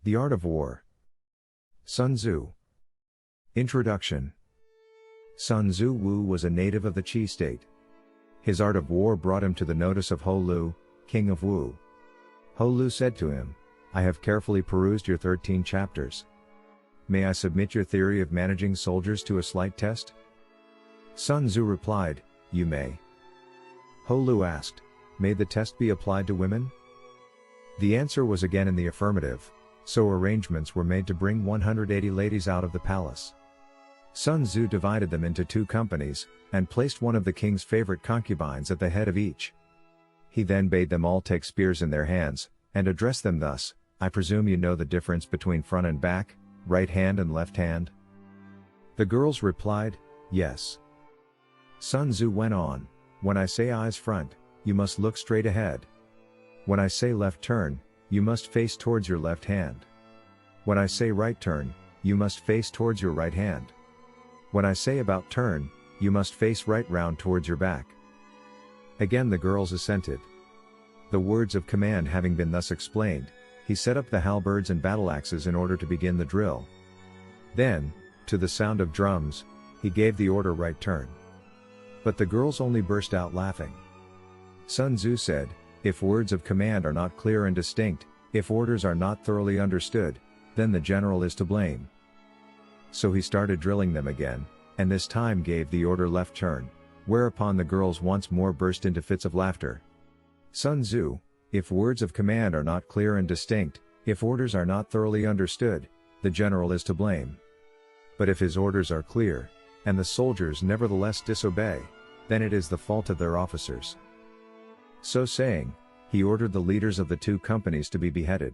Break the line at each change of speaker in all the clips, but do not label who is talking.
The Art of War. Sun Tzu. Introduction. Sun Tzu Wu was a native of the Qi state. His art of war brought him to the notice of Ho Lu, king of Wu. Ho Lu said to him, "I have carefully perused your 13 chapters. May I submit your theory of managing soldiers to a slight test?" Sun Tzu replied, "You may." Ho Lu asked, "May the test be applied to women?" The answer was again in the affirmative, so arrangements were made to bring 180 ladies out of the palace. Sun Tzu divided them into 2 companies, and placed one of the king's favorite concubines at the head of each. He then bade them all take spears in their hands, and address them thus, "I presume you know the difference between front and back, right hand and left hand?" The girls replied, "Yes." Sun Tzu went on, "When I say eyes front, you must look straight ahead. When I say left turn, you must face towards your left hand. When I say right turn, you must face towards your right hand. When I say about turn, you must face right round towards your back." Again the girls assented. The words of command having been thus explained, he set up the halberds and battle axes in order to begin the drill. Then, to the sound of drums, he gave the order right turn. But the girls only burst out laughing. Sun Tzu said, "If words of command are not clear and distinct, if orders are not thoroughly understood, then the general is to blame." So he started drilling them again, and this time gave the order left turn, whereupon the girls once more burst into fits of laughter. Sun Tzu, "If words of command are not clear and distinct, if orders are not thoroughly understood, the general is to blame. But if his orders are clear, and the soldiers nevertheless disobey, then it is the fault of their officers." So saying, he ordered the leaders of the 2 companies to be beheaded.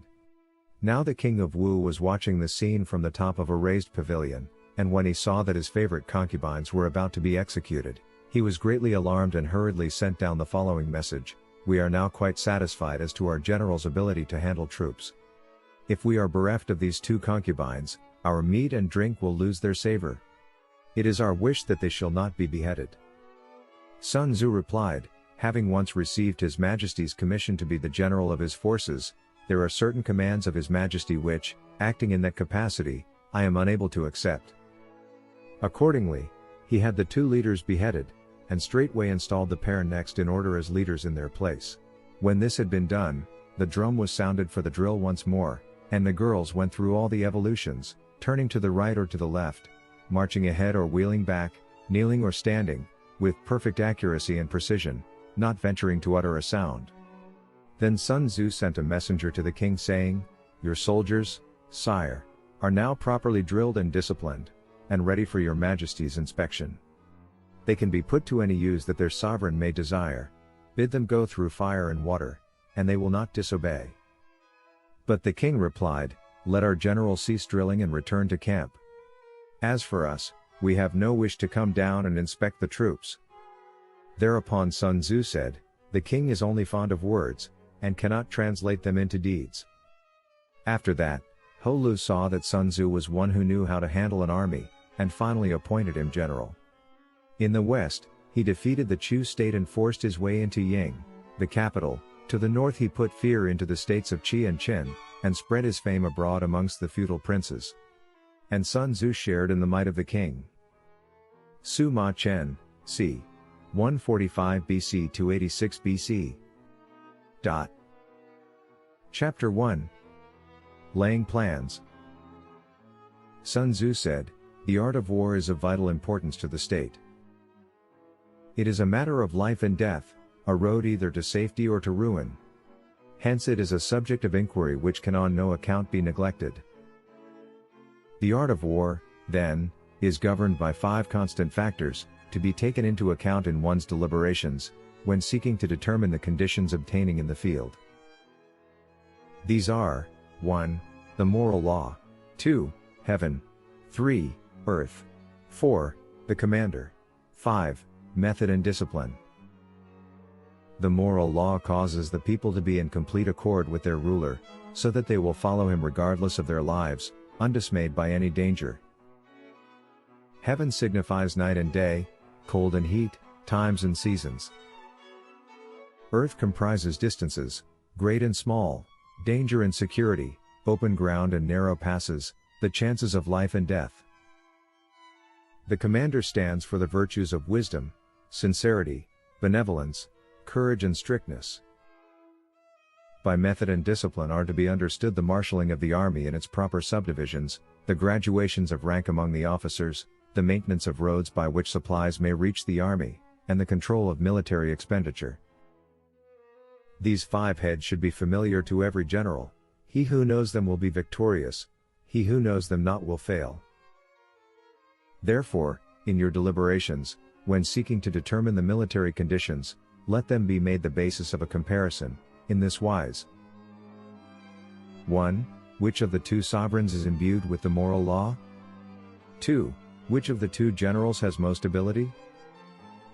Now the king of Wu was watching the scene from the top of a raised pavilion, and when he saw that his favorite concubines were about to be executed, he was greatly alarmed and hurriedly sent down the following message: "We are now quite satisfied as to our general's ability to handle troops. If we are bereft of these 2 concubines, our meat and drink will lose their savor. It is our wish that they shall not be beheaded." Sun Tzu replied, "Having once received His Majesty's commission to be the general of his forces, there are certain commands of His Majesty which, acting in that capacity, I am unable to accept." Accordingly, he had the 2 leaders beheaded, and straightway installed the pair next in order as leaders in their place. When this had been done, the drum was sounded for the drill once more, and the girls went through all the evolutions, turning to the right or to the left, marching ahead or wheeling back, kneeling or standing, with perfect accuracy and precision, not venturing to utter a sound. Then Sun Tzu sent a messenger to the king saying, "Your soldiers, sire, are now properly drilled and disciplined, and ready for your Majesty's inspection. They can be put to any use that their sovereign may desire. Bid them go through fire and water, and they will not disobey." But the king replied, "Let our general cease drilling and return to camp. As for us, we have no wish to come down and inspect the troops." Thereupon Sun Tzu said, "The king is only fond of words, and cannot translate them into deeds." After that, Ho Lu saw that Sun Tzu was one who knew how to handle an army, and finally appointed him general. In the west, he defeated the Chu state and forced his way into Ying, the capital. To the north he put fear into the states of Qi and Qin, and spread his fame abroad amongst the feudal princes. And Sun Tzu shared in the might of the king. Su Ma Chen, c. 145 BC to 86 BC. Chapter 1. Laying Plans. Sun Tzu said, "The art of war is of vital importance to the state. It is a matter of life and death, a road either to safety or to ruin. Hence it is a subject of inquiry which can on no account be neglected. The art of war, then, is governed by 5 constant factors, to be taken into account in one's deliberations, when seeking to determine the conditions obtaining in the field. These are, 1. The moral law, 2. Heaven, 3. Earth, 4. The commander, 5. Method and discipline. The moral law causes the people to be in complete accord with their ruler, so that they will follow him regardless of their lives, undismayed by any danger. Heaven signifies night and day, cold and heat, times and seasons. Earth comprises distances, great and small, danger and security, open ground and narrow passes, the chances of life and death. The commander stands for the virtues of wisdom, sincerity, benevolence, courage and strictness. By method and discipline are to be understood the marshalling of the army in its proper subdivisions, the graduations of rank among the officers, the maintenance of roads by which supplies may reach the army, and the control of military expenditure. These 5 heads should be familiar to every general. He who knows them will be victorious, he who knows them not will fail. Therefore, in your deliberations, when seeking to determine the military conditions, let them be made the basis of a comparison, in this wise. 1. Which of the 2 sovereigns is imbued with the moral law? 2. Which of the 2 generals has most ability?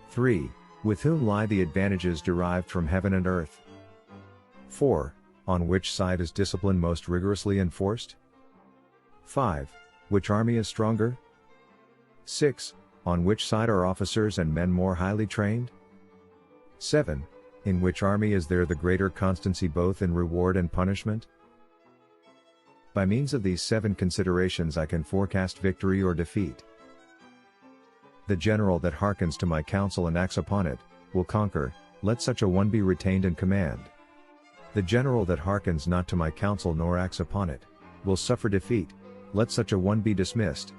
3. With whom lie the advantages derived from heaven and earth? 4. On which side is discipline most rigorously enforced? 5. Which army is stronger? 6. On which side are officers and men more highly trained? 7. In which army is there the greater constancy both in reward and punishment? By means of these 7 considerations I can forecast victory or defeat. The general that hearkens to my counsel and acts upon it, will conquer, let such a one be retained in command. The general that hearkens not to my counsel nor acts upon it, will suffer defeat, let such a one be dismissed.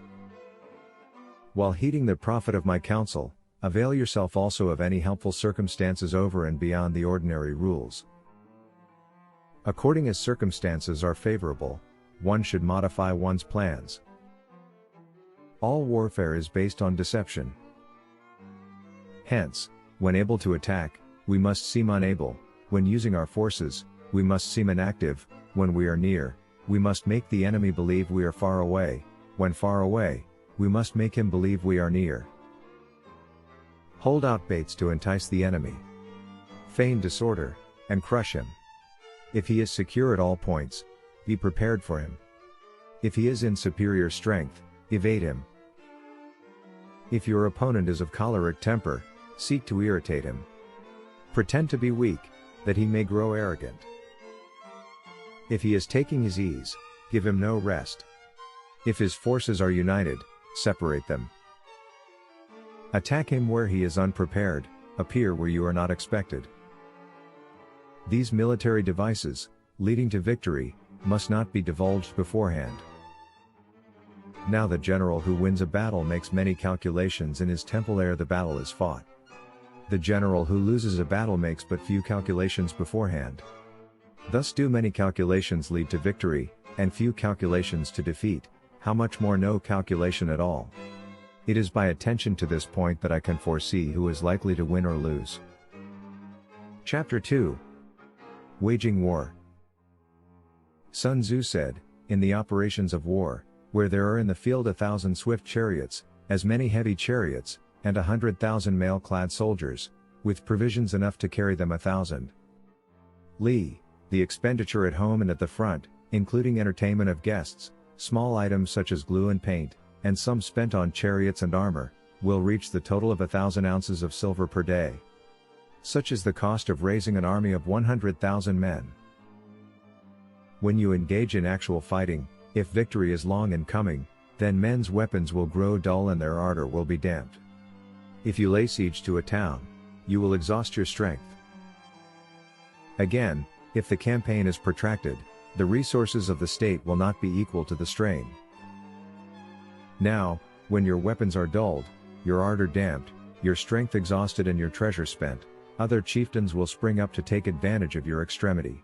While heeding the profit of my counsel, avail yourself also of any helpful circumstances over and beyond the ordinary rules. According as circumstances are favorable, one should modify one's plans. All warfare is based on deception. Hence, when able to attack, we must seem unable; when using our forces, we must seem inactive; when we are near, we must make the enemy believe we are far away; when far away, we must make him believe we are near. Hold out baits to entice the enemy. Feign disorder, and crush him. If he is secure at all points, be prepared for him. If he is in superior strength, evade him. If your opponent is of choleric temper, seek to irritate him. Pretend to be weak, that he may grow arrogant. If he is taking his ease, give him no rest. If his forces are united, separate them. Attack him where he is unprepared, appear where you are not expected. These military devices, leading to victory, must not be divulged beforehand. Now the general who wins a battle makes many calculations in his temple ere the battle is fought. The general who loses a battle makes but few calculations beforehand. Thus do many calculations lead to victory, and few calculations to defeat, how much more no calculation at all. It is by attention to this point that I can foresee who is likely to win or lose. Chapter 2. Waging War. Sun Tzu said, in the operations of war, where there are in the field 1,000 swift chariots, as many heavy chariots, and 100,000 mail-clad soldiers, with provisions enough to carry them 1,000 li, the expenditure at home and at the front, including entertainment of guests, small items such as glue and paint, and some spent on chariots and armor, will reach the total of 1,000 ounces of silver per day. Such is the cost of raising an army of 100,000 men. When you engage in actual fighting, if victory is long in coming, then men's weapons will grow dull and their ardor will be damped. If you lay siege to a town, you will exhaust your strength. Again, if the campaign is protracted, the resources of the state will not be equal to the strain. Now, when your weapons are dulled, your ardor damped, your strength exhausted and your treasure spent, other chieftains will spring up to take advantage of your extremity.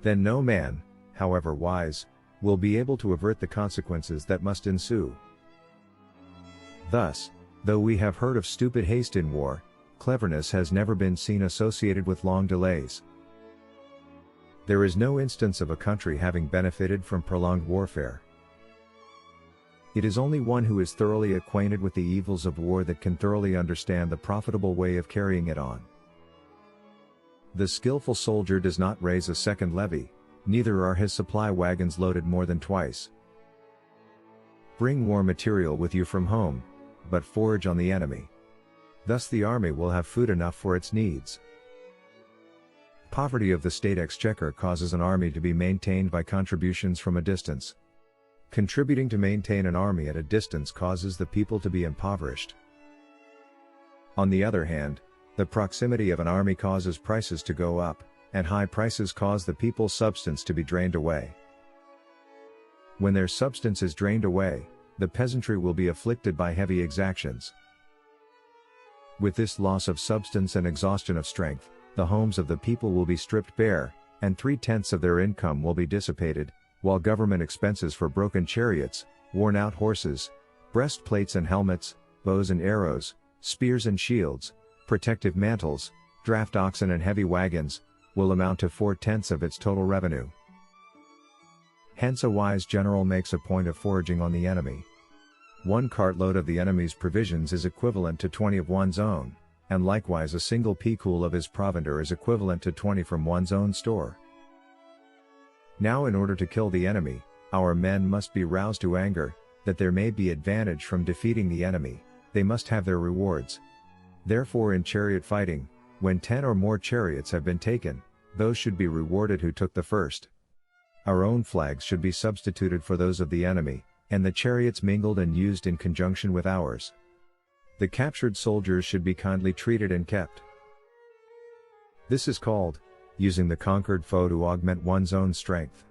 Then no man, however wise, will be able to avert the consequences that must ensue. Thus, though we have heard of stupid haste in war, cleverness has never been seen associated with long delays. There is no instance of a country having benefited from prolonged warfare. It is only one who is thoroughly acquainted with the evils of war that can thoroughly understand the profitable way of carrying it on. The skillful soldier does not raise a second levy, neither are his supply wagons loaded more than twice. Bring war material with you from home, but forage on the enemy. Thus the army will have food enough for its needs. Poverty of the state exchequer causes an army to be maintained by contributions from a distance. Contributing to maintain an army at a distance causes the people to be impoverished. On the other hand, the proximity of an army causes prices to go up, and high prices cause the people's substance to be drained away. When their substance is drained away, the peasantry will be afflicted by heavy exactions. With this loss of substance and exhaustion of strength, the homes of the people will be stripped bare, and 3/10 of their income will be dissipated, while government expenses for broken chariots, worn-out horses, breastplates and helmets, bows and arrows, spears and shields, protective mantles, draft oxen and heavy wagons, will amount to 4/10 of its total revenue. Hence a wise general makes a point of foraging on the enemy. 1 cartload of the enemy's provisions is equivalent to 20 of one's own, and likewise a single pekul of his provender is equivalent to 20 from one's own store. Now in order to kill the enemy, our men must be roused to anger, that there may be advantage from defeating the enemy, they must have their rewards. Therefore in chariot fighting, when 10 or more chariots have been taken, those should be rewarded who took the first. Our own flags should be substituted for those of the enemy, and the chariots mingled and used in conjunction with ours. The captured soldiers should be kindly treated and kept. This is called, using the conquered foe to augment one's own strength.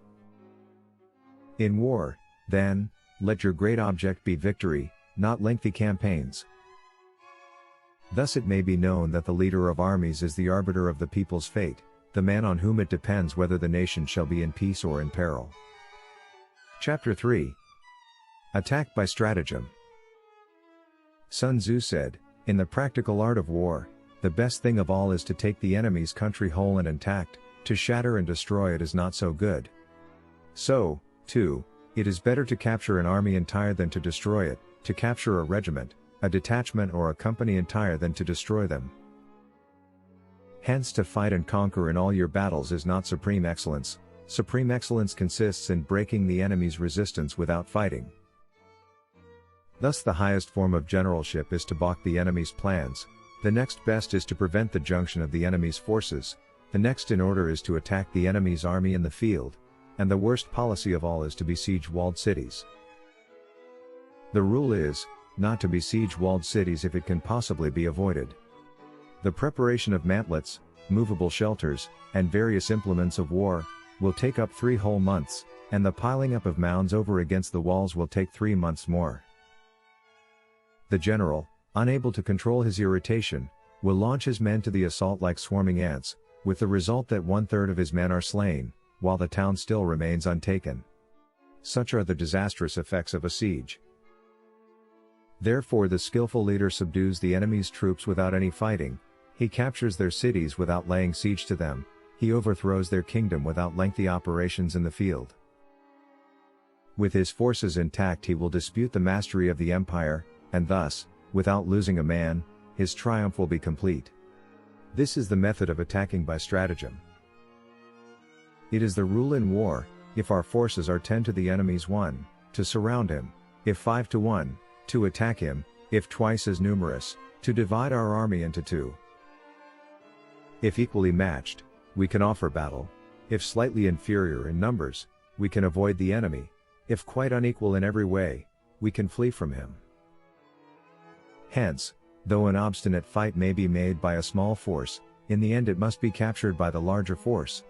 In war, then, let your great object be victory, not lengthy campaigns. Thus it may be known that the leader of armies is the arbiter of the people's fate, the man on whom it depends whether the nation shall be in peace or in peril. Chapter 3. Attack by Stratagem. Sun Tzu said, "In the practical art of war, the best thing of all is to take the enemy's country whole and intact, to shatter and destroy it is not so good. So, too, it is better to capture an army entire than to destroy it, to capture a regiment, a detachment or a company entire than to destroy them. Hence to fight and conquer in all your battles is not supreme excellence. Supreme excellence consists in breaking the enemy's resistance without fighting." Thus the highest form of generalship is to balk the enemy's plans, the next best is to prevent the junction of the enemy's forces, the next in order is to attack the enemy's army in the field, and the worst policy of all is to besiege walled cities. The rule is, not to besiege walled cities if it can possibly be avoided. The preparation of mantlets, movable shelters, and various implements of war, will take up 3 whole months, and the piling up of mounds over against the walls will take 3 months more. The general, unable to control his irritation, will launch his men to the assault like swarming ants, with the result that 1/3 of his men are slain, while the town still remains untaken. Such are the disastrous effects of a siege. Therefore the skillful leader subdues the enemy's troops without any fighting, he captures their cities without laying siege to them, he overthrows their kingdom without lengthy operations in the field. With his forces intact he will dispute the mastery of the empire, and thus, without losing a man, his triumph will be complete. This is the method of attacking by stratagem. It is the rule in war, if our forces are 10 to the enemy's 1, to surround him, if 5 to 1, to attack him, if twice as numerous, to divide our army into 2. If equally matched, we can offer battle, if slightly inferior in numbers, we can avoid the enemy, if quite unequal in every way, we can flee from him. Hence, though an obstinate fight may be made by a small force, in the end it must be captured by the larger force.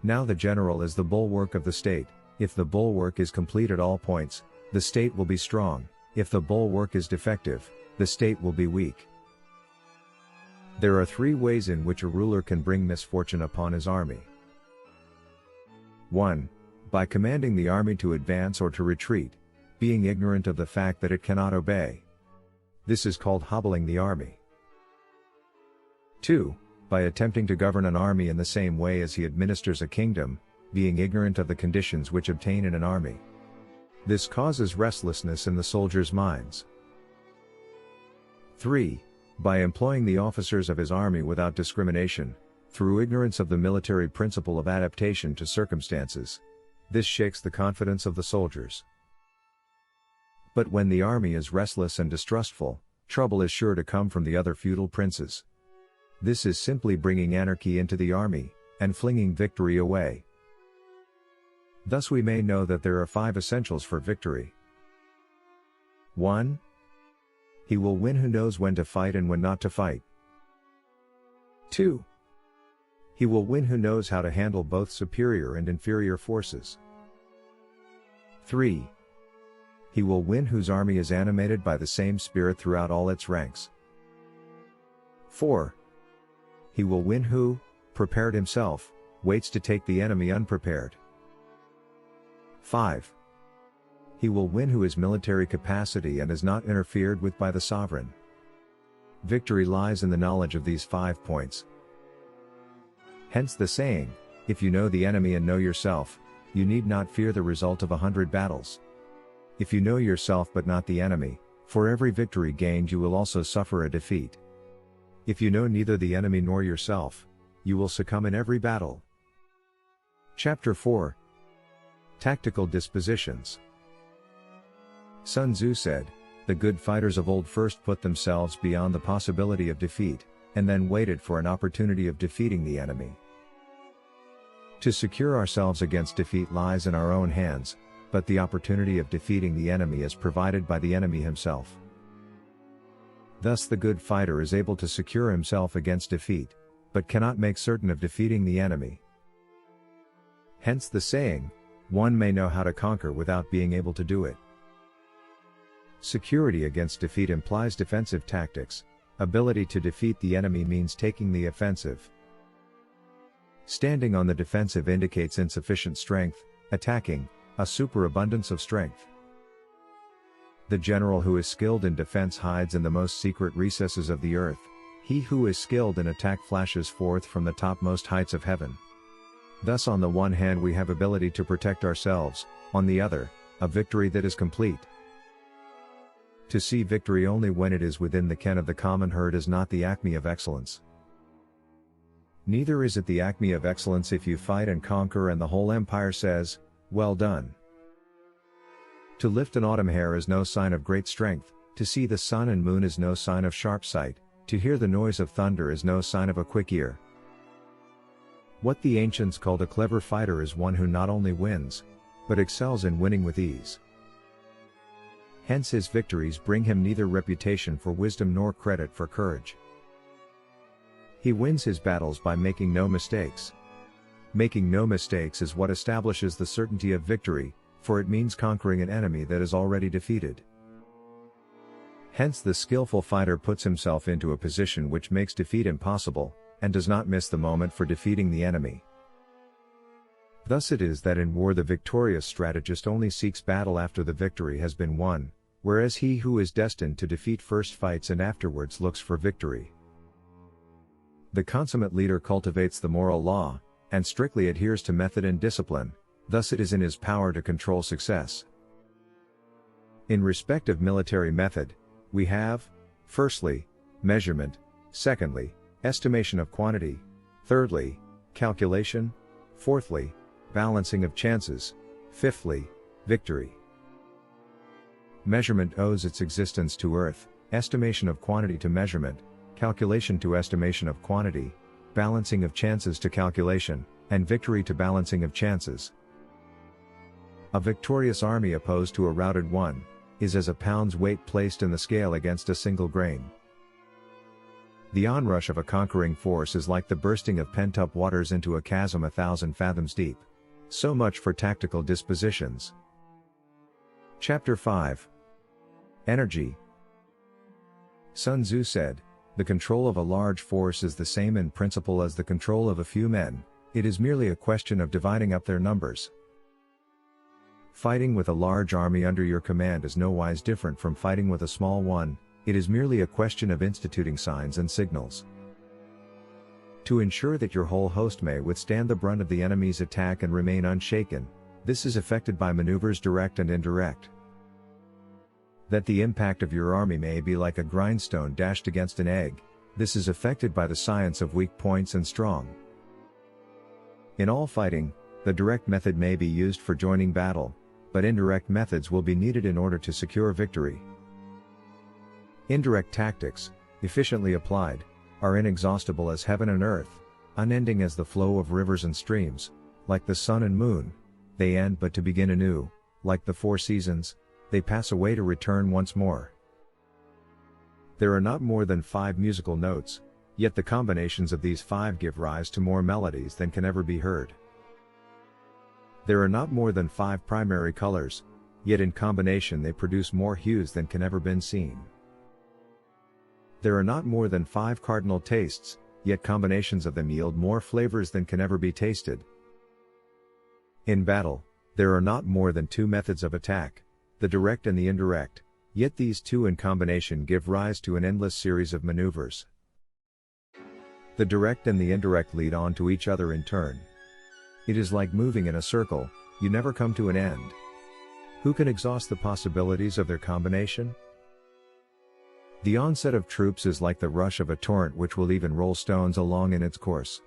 Now the general is the bulwark of the state, if the bulwark is complete at all points, the state will be strong, if the bulwark is defective, the state will be weak. There are 3 ways in which a ruler can bring misfortune upon his army. 1. By commanding the army to advance or to retreat, being ignorant of the fact that it cannot obey. This is called hobbling the army. 2. By attempting to govern an army in the same way as he administers a kingdom, being ignorant of the conditions which obtain in an army. This causes restlessness in the soldiers' minds. 3. By employing the officers of his army without discrimination, through ignorance of the military principle of adaptation to circumstances. This shakes the confidence of the soldiers. But when the army is restless and distrustful, trouble is sure to come from the other feudal princes. This is simply bringing anarchy into the army, and flinging victory away. Thus we may know that there are 5 essentials for victory. 1. He will win who knows when to fight and when not to fight. 2. He will win who knows how to handle both superior and inferior forces. 3. He will win whose army is animated by the same spirit throughout all its ranks. 4. He will win who, prepared himself, waits to take the enemy unprepared. 5. He will win who is military capacity and is not interfered with by the sovereign. Victory lies in the knowledge of these 5 points. Hence the saying, if you know the enemy and know yourself, you need not fear the result of 100 battles. If you know yourself but not the enemy, for every victory gained you will also suffer a defeat. If you know neither the enemy nor yourself, you will succumb in every battle. Chapter 4. Tactical Dispositions. Sun Tzu said, "The good fighters of old first put themselves beyond the possibility of defeat, and then waited for an opportunity of defeating the enemy." To secure ourselves against defeat lies in our own hands, but the opportunity of defeating the enemy is provided by the enemy himself. Thus the good fighter is able to secure himself against defeat, but cannot make certain of defeating the enemy. Hence the saying, one may know how to conquer without being able to do it. Security against defeat implies defensive tactics. Ability to defeat the enemy means taking the offensive. Standing on the defensive indicates insufficient strength, attacking, a superabundance of strength. The general who is skilled in defense hides in the most secret recesses of the earth. He who is skilled in attack flashes forth from the topmost heights of heaven. Thus on the one hand we have ability to protect ourselves, on the other, a victory that is complete. To see victory only when it is within the ken of the common herd is not the acme of excellence. Neither is it the acme of excellence if you fight and conquer and the whole empire says, "Well done." To lift an autumn hair is no sign of great strength, to see the sun and moon is no sign of sharp sight, to hear the noise of thunder is no sign of a quick ear. What the ancients called a clever fighter is one who not only wins, but excels in winning with ease. Hence his victories bring him neither reputation for wisdom nor credit for courage. He wins his battles by making no mistakes. Making no mistakes is what establishes the certainty of victory, for it means conquering an enemy that is already defeated. Hence the skillful fighter puts himself into a position which makes defeat impossible, and does not miss the moment for defeating the enemy. Thus it is that in war the victorious strategist only seeks battle after the victory has been won, whereas he who is destined to defeat first fights and afterwards looks for victory. The consummate leader cultivates the moral law, and strictly adheres to method and discipline, thus it is in his power to control success. In respect of military method, we have, firstly, measurement, secondly, estimation of quantity, thirdly, calculation, fourthly, balancing of chances, fifthly, victory. Measurement owes its existence to earth, estimation of quantity to measurement, calculation to estimation of quantity, balancing of chances to calculation, and victory to balancing of chances. A victorious army opposed to a routed one, is as a pound's weight placed in the scale against a single grain. The onrush of a conquering force is like the bursting of pent-up waters into a chasm 1,000 fathoms deep. So much for tactical dispositions. Chapter 5. Energy. Sun Tzu said, "The control of a large force is the same in principle as the control of a few men, it is merely a question of dividing up their numbers." Fighting with a large army under your command is nowise different from fighting with a small one, it is merely a question of instituting signs and signals. To ensure that your whole host may withstand the brunt of the enemy's attack and remain unshaken, this is effected by maneuvers direct and indirect. That the impact of your army may be like a grindstone dashed against an egg, this is effected by the science of weak points and strong. In all fighting, the direct method may be used for joining battle, but indirect methods will be needed in order to secure victory. Indirect tactics, efficiently applied, are inexhaustible as heaven and earth, unending as the flow of rivers and streams, like the sun and moon, they end but to begin anew, like the four seasons, they pass away to return once more. There are not more than 5 musical notes, yet the combinations of these 5 give rise to more melodies than can ever be heard. There are not more than 5 primary colors, yet in combination they produce more hues than can ever been seen. There are not more than 5 cardinal tastes, yet combinations of them yield more flavors than can ever be tasted. In battle, there are not more than 2 methods of attack, the direct and the indirect, yet these 2 in combination give rise to an endless series of maneuvers. The direct and the indirect lead on to each other in turn. It is like moving in a circle, you never come to an end. Who can exhaust the possibilities of their combination? The onset of troops is like the rush of a torrent which will even roll stones along in its course.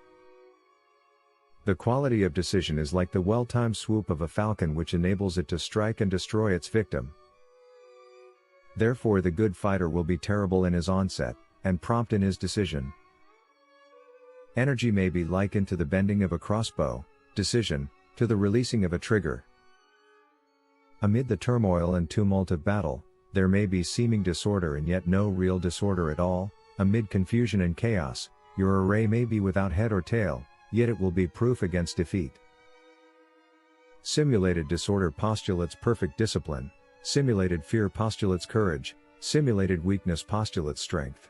The quality of decision is like the well-timed swoop of a falcon which enables it to strike and destroy its victim. Therefore the good fighter will be terrible in his onset, and prompt in his decision. Energy may be likened to the bending of a crossbow, decision, to the releasing of a trigger. Amid the turmoil and tumult of battle, there may be seeming disorder and yet no real disorder at all. Amid confusion and chaos, your array may be without head or tail, yet it will be proof against defeat. Simulated disorder postulates perfect discipline, simulated fear postulates courage, simulated weakness postulates strength.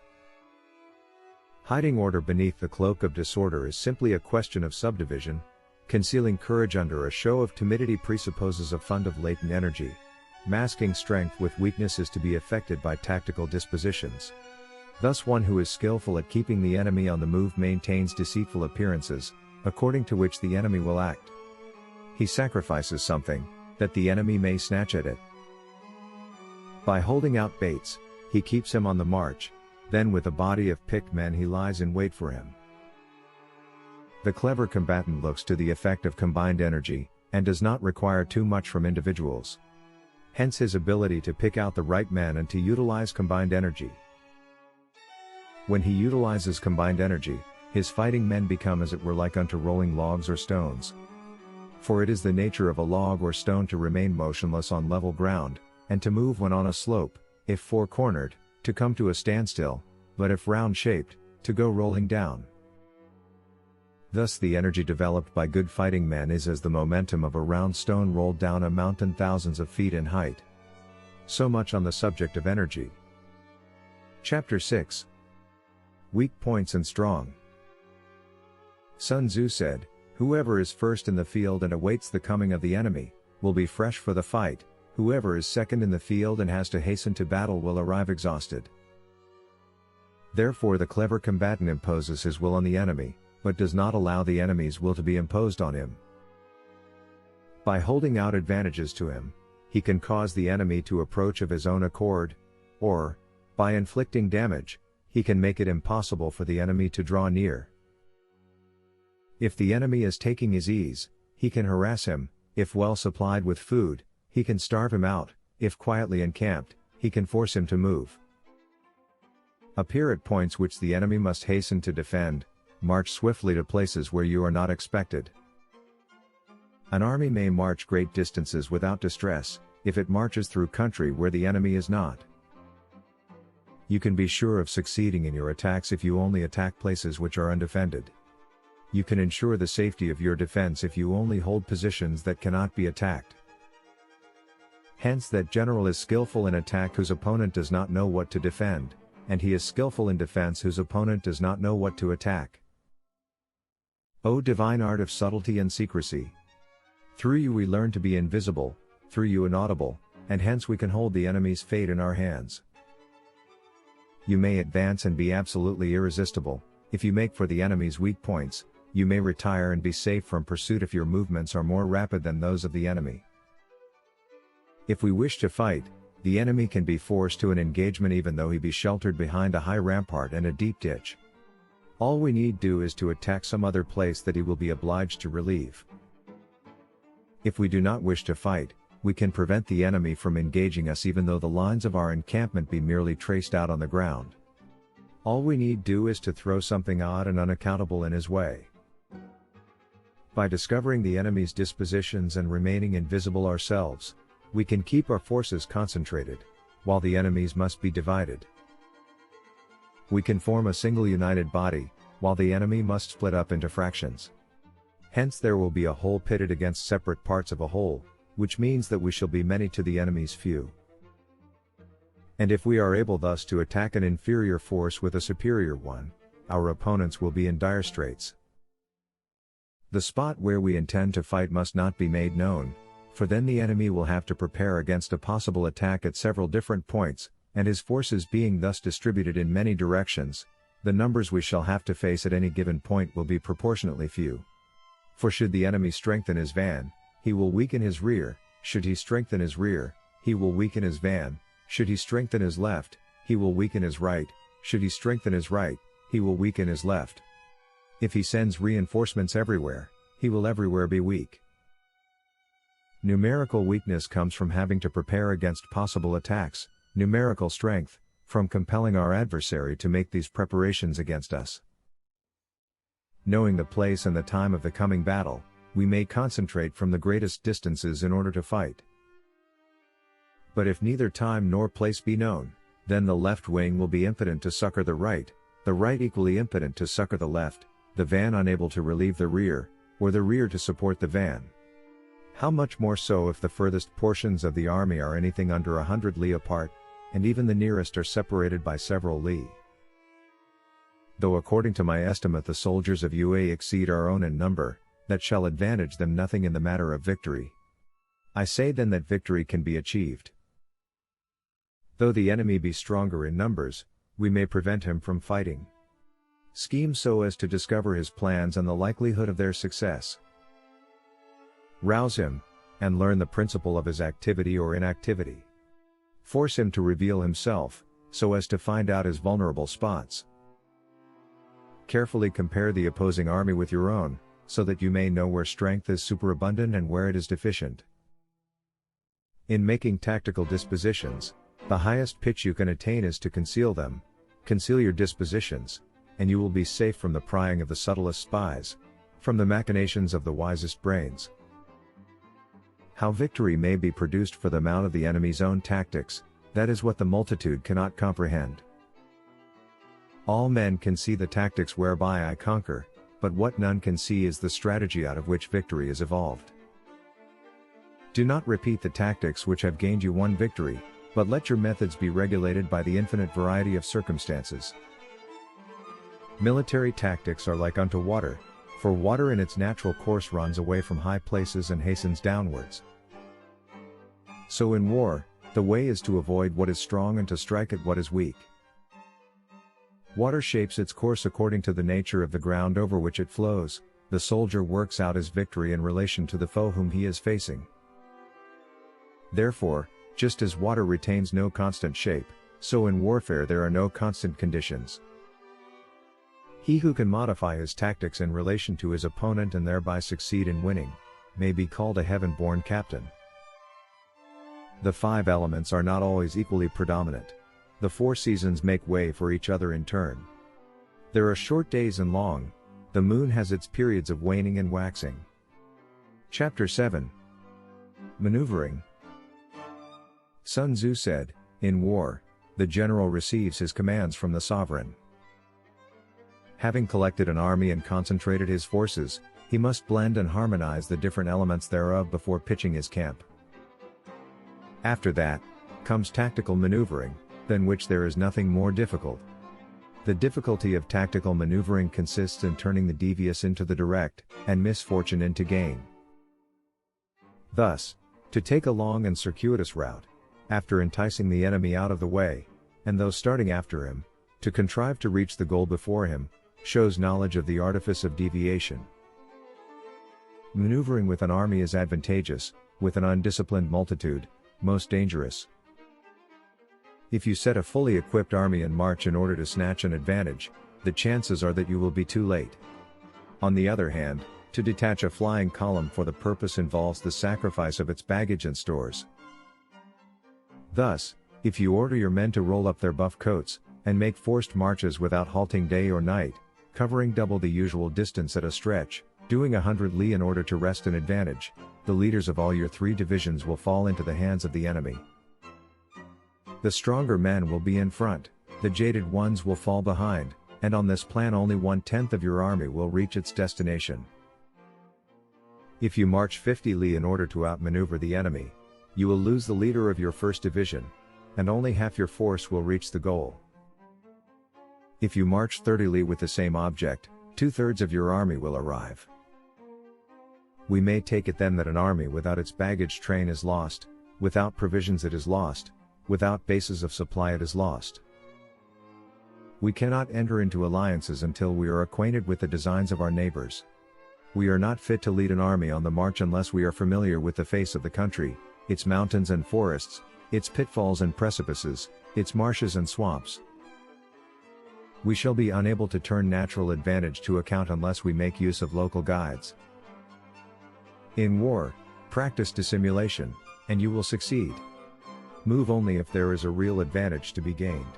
Hiding order beneath the cloak of disorder is simply a question of subdivision. Concealing courage under a show of timidity presupposes a fund of latent energy. Masking strength with weakness is to be effected by tactical dispositions. Thus one who is skillful at keeping the enemy on the move maintains deceitful appearances, according to which the enemy will act. He sacrifices something, that the enemy may snatch at it. By holding out baits, he keeps him on the march, then with a body of picked men he lies in wait for him. The clever combatant looks to the effect of combined energy, and does not require too much from individuals. Hence his ability to pick out the right men and to utilize combined energy. When he utilizes combined energy, his fighting men become as it were like unto rolling logs or stones. For it is the nature of a log or stone to remain motionless on level ground, and to move when on a slope, if four-cornered, to come to a standstill, but if round-shaped, to go rolling down. Thus the energy developed by good fighting men is as the momentum of a round stone rolled down a mountain thousands of feet in height. So much on the subject of energy. Chapter 6. Weak points and strong. Sun Tzu said, "Whoever is first in the field and awaits the coming of the enemy, will be fresh for the fight. Whoever is second in the field and has to hasten to battle will arrive exhausted." Therefore the clever combatant imposes his will on the enemy, but does not allow the enemy's will to be imposed on him. By holding out advantages to him, he can cause the enemy to approach of his own accord, or, by inflicting damage, he can make it impossible for the enemy to draw near. If the enemy is taking his ease, he can harass him. If well supplied with food, he can starve him out. If quietly encamped, he can force him to move. Appear at points which the enemy must hasten to defend. March swiftly to places where you are not expected. An army may march great distances without distress, if it marches through country where the enemy is not. You can be sure of succeeding in your attacks if you only attack places which are undefended. You can ensure the safety of your defense if you only hold positions that cannot be attacked. Hence that general is skillful in attack whose opponent does not know what to defend, and he is skillful in defense whose opponent does not know what to attack. O divine art of subtlety and secrecy! Through you we learn to be invisible, through you inaudible, and hence we can hold the enemy's fate in our hands. You may advance and be absolutely irresistible. If you make for the enemy's weak points, you may retire and be safe from pursuit if your movements are more rapid than those of the enemy. If we wish to fight, the enemy can be forced to an engagement even though he be sheltered behind a high rampart and a deep ditch. All we need do is to attack some other place that he will be obliged to relieve. If we do not wish to fight, we can prevent the enemy from engaging us even though the lines of our encampment be merely traced out on the ground. All we need do is to throw something odd and unaccountable in his way. By discovering the enemy's dispositions and remaining invisible ourselves, we can keep our forces concentrated, while the enemy's must be divided. We can form a single united body, while the enemy must split up into fractions. Hence there will be a whole pitted against separate parts of a whole, which means that we shall be many to the enemy's few. And if we are able thus to attack an inferior force with a superior one, our opponents will be in dire straits. The spot where we intend to fight must not be made known, for then the enemy will have to prepare against a possible attack at several different points, and his forces being thus distributed in many directions, the numbers we shall have to face at any given point will be proportionately few. For should the enemy strengthen his van, he will weaken his rear; should he strengthen his rear, he will weaken his van; should he strengthen his left, he will weaken his right; should he strengthen his right, he will weaken his left. If he sends reinforcements everywhere, he will everywhere be weak. Numerical weakness comes from having to prepare against possible attacks, numerical strength, from compelling our adversary to make these preparations against us. Knowing the place and the time of the coming battle, we may concentrate from the greatest distances in order to fight. But if neither time nor place be known, then the left wing will be impotent to succor the right equally impotent to succor the left, the van unable to relieve the rear, or the rear to support the van. How much more so if the furthest portions of the army are anything under 100 li apart, and even the nearest are separated by several li. Though according to my estimate the soldiers of UA exceed our own in number, that shall advantage them nothing in the matter of victory. I say then that victory can be achieved. Though the enemy be stronger in numbers, we may prevent him from fighting. Scheme so as to discover his plans and the likelihood of their success. Rouse him, and learn the principle of his activity or inactivity. Force him to reveal himself, so as to find out his vulnerable spots. Carefully compare the opposing army with your own, so that you may know where strength is superabundant and where it is deficient. In making tactical dispositions, the highest pitch you can attain is to conceal them. Conceal your dispositions, and you will be safe from the prying of the subtlest spies, from the machinations of the wisest brains. How victory may be produced for them out of the enemy's own tactics, that is what the multitude cannot comprehend. All men can see the tactics whereby I conquer, but what none can see is the strategy out of which victory is evolved. Do not repeat the tactics which have gained you one victory, but let your methods be regulated by the infinite variety of circumstances. Military tactics are like unto water, for water in its natural course runs away from high places and hastens downwards. So in war, the way is to avoid what is strong and to strike at what is weak. Water shapes its course according to the nature of the ground over which it flows. The soldier works out his victory in relation to the foe whom he is facing. Therefore, just as water retains no constant shape, so in warfare there are no constant conditions. He who can modify his tactics in relation to his opponent and thereby succeed in winning, may be called a heaven-born captain. The 5 elements are not always equally predominant. The 4 seasons make way for each other in turn. There are short days and long. The moon has its periods of waning and waxing. Chapter 7. Maneuvering. Sun Tzu said, "In war, the general receives his commands from the sovereign." Having collected an army and concentrated his forces, he must blend and harmonize the different elements thereof before pitching his camp. After that, comes tactical maneuvering, than which there is nothing more difficult. The difficulty of tactical maneuvering consists in turning the devious into the direct, and misfortune into gain. Thus, to take a long and circuitous route, after enticing the enemy out of the way, and though starting after him, to contrive to reach the goal before him, shows knowledge of the artifice of deviation. Maneuvering with an army is advantageous, with an undisciplined multitude, most dangerous. If you set a fully equipped army in march in order to snatch an advantage, the chances are that you will be too late. On the other hand, to detach a flying column for the purpose involves the sacrifice of its baggage and stores. Thus, if you order your men to roll up their buff coats, and make forced marches without halting day or night, covering double the usual distance at a stretch, doing 100 li in order to wrest an advantage, the leaders of all your 3 divisions will fall into the hands of the enemy. The stronger men will be in front, the jaded ones will fall behind, and on this plan only 1/10 of your army will reach its destination. If you march 50 li in order to outmaneuver the enemy, you will lose the leader of your 1st division, and only half your force will reach the goal. If you march 30 li with the same object, 2/3 of your army will arrive. We may take it then that an army without its baggage train is lost, without provisions it is lost, without bases of supply it is lost. We cannot enter into alliances until we are acquainted with the designs of our neighbors. We are not fit to lead an army on the march unless we are familiar with the face of the country, its mountains and forests, its pitfalls and precipices, its marshes and swamps. We shall be unable to turn natural advantage to account unless we make use of local guides. In war, practice dissimulation, and you will succeed. Move only if there is a real advantage to be gained.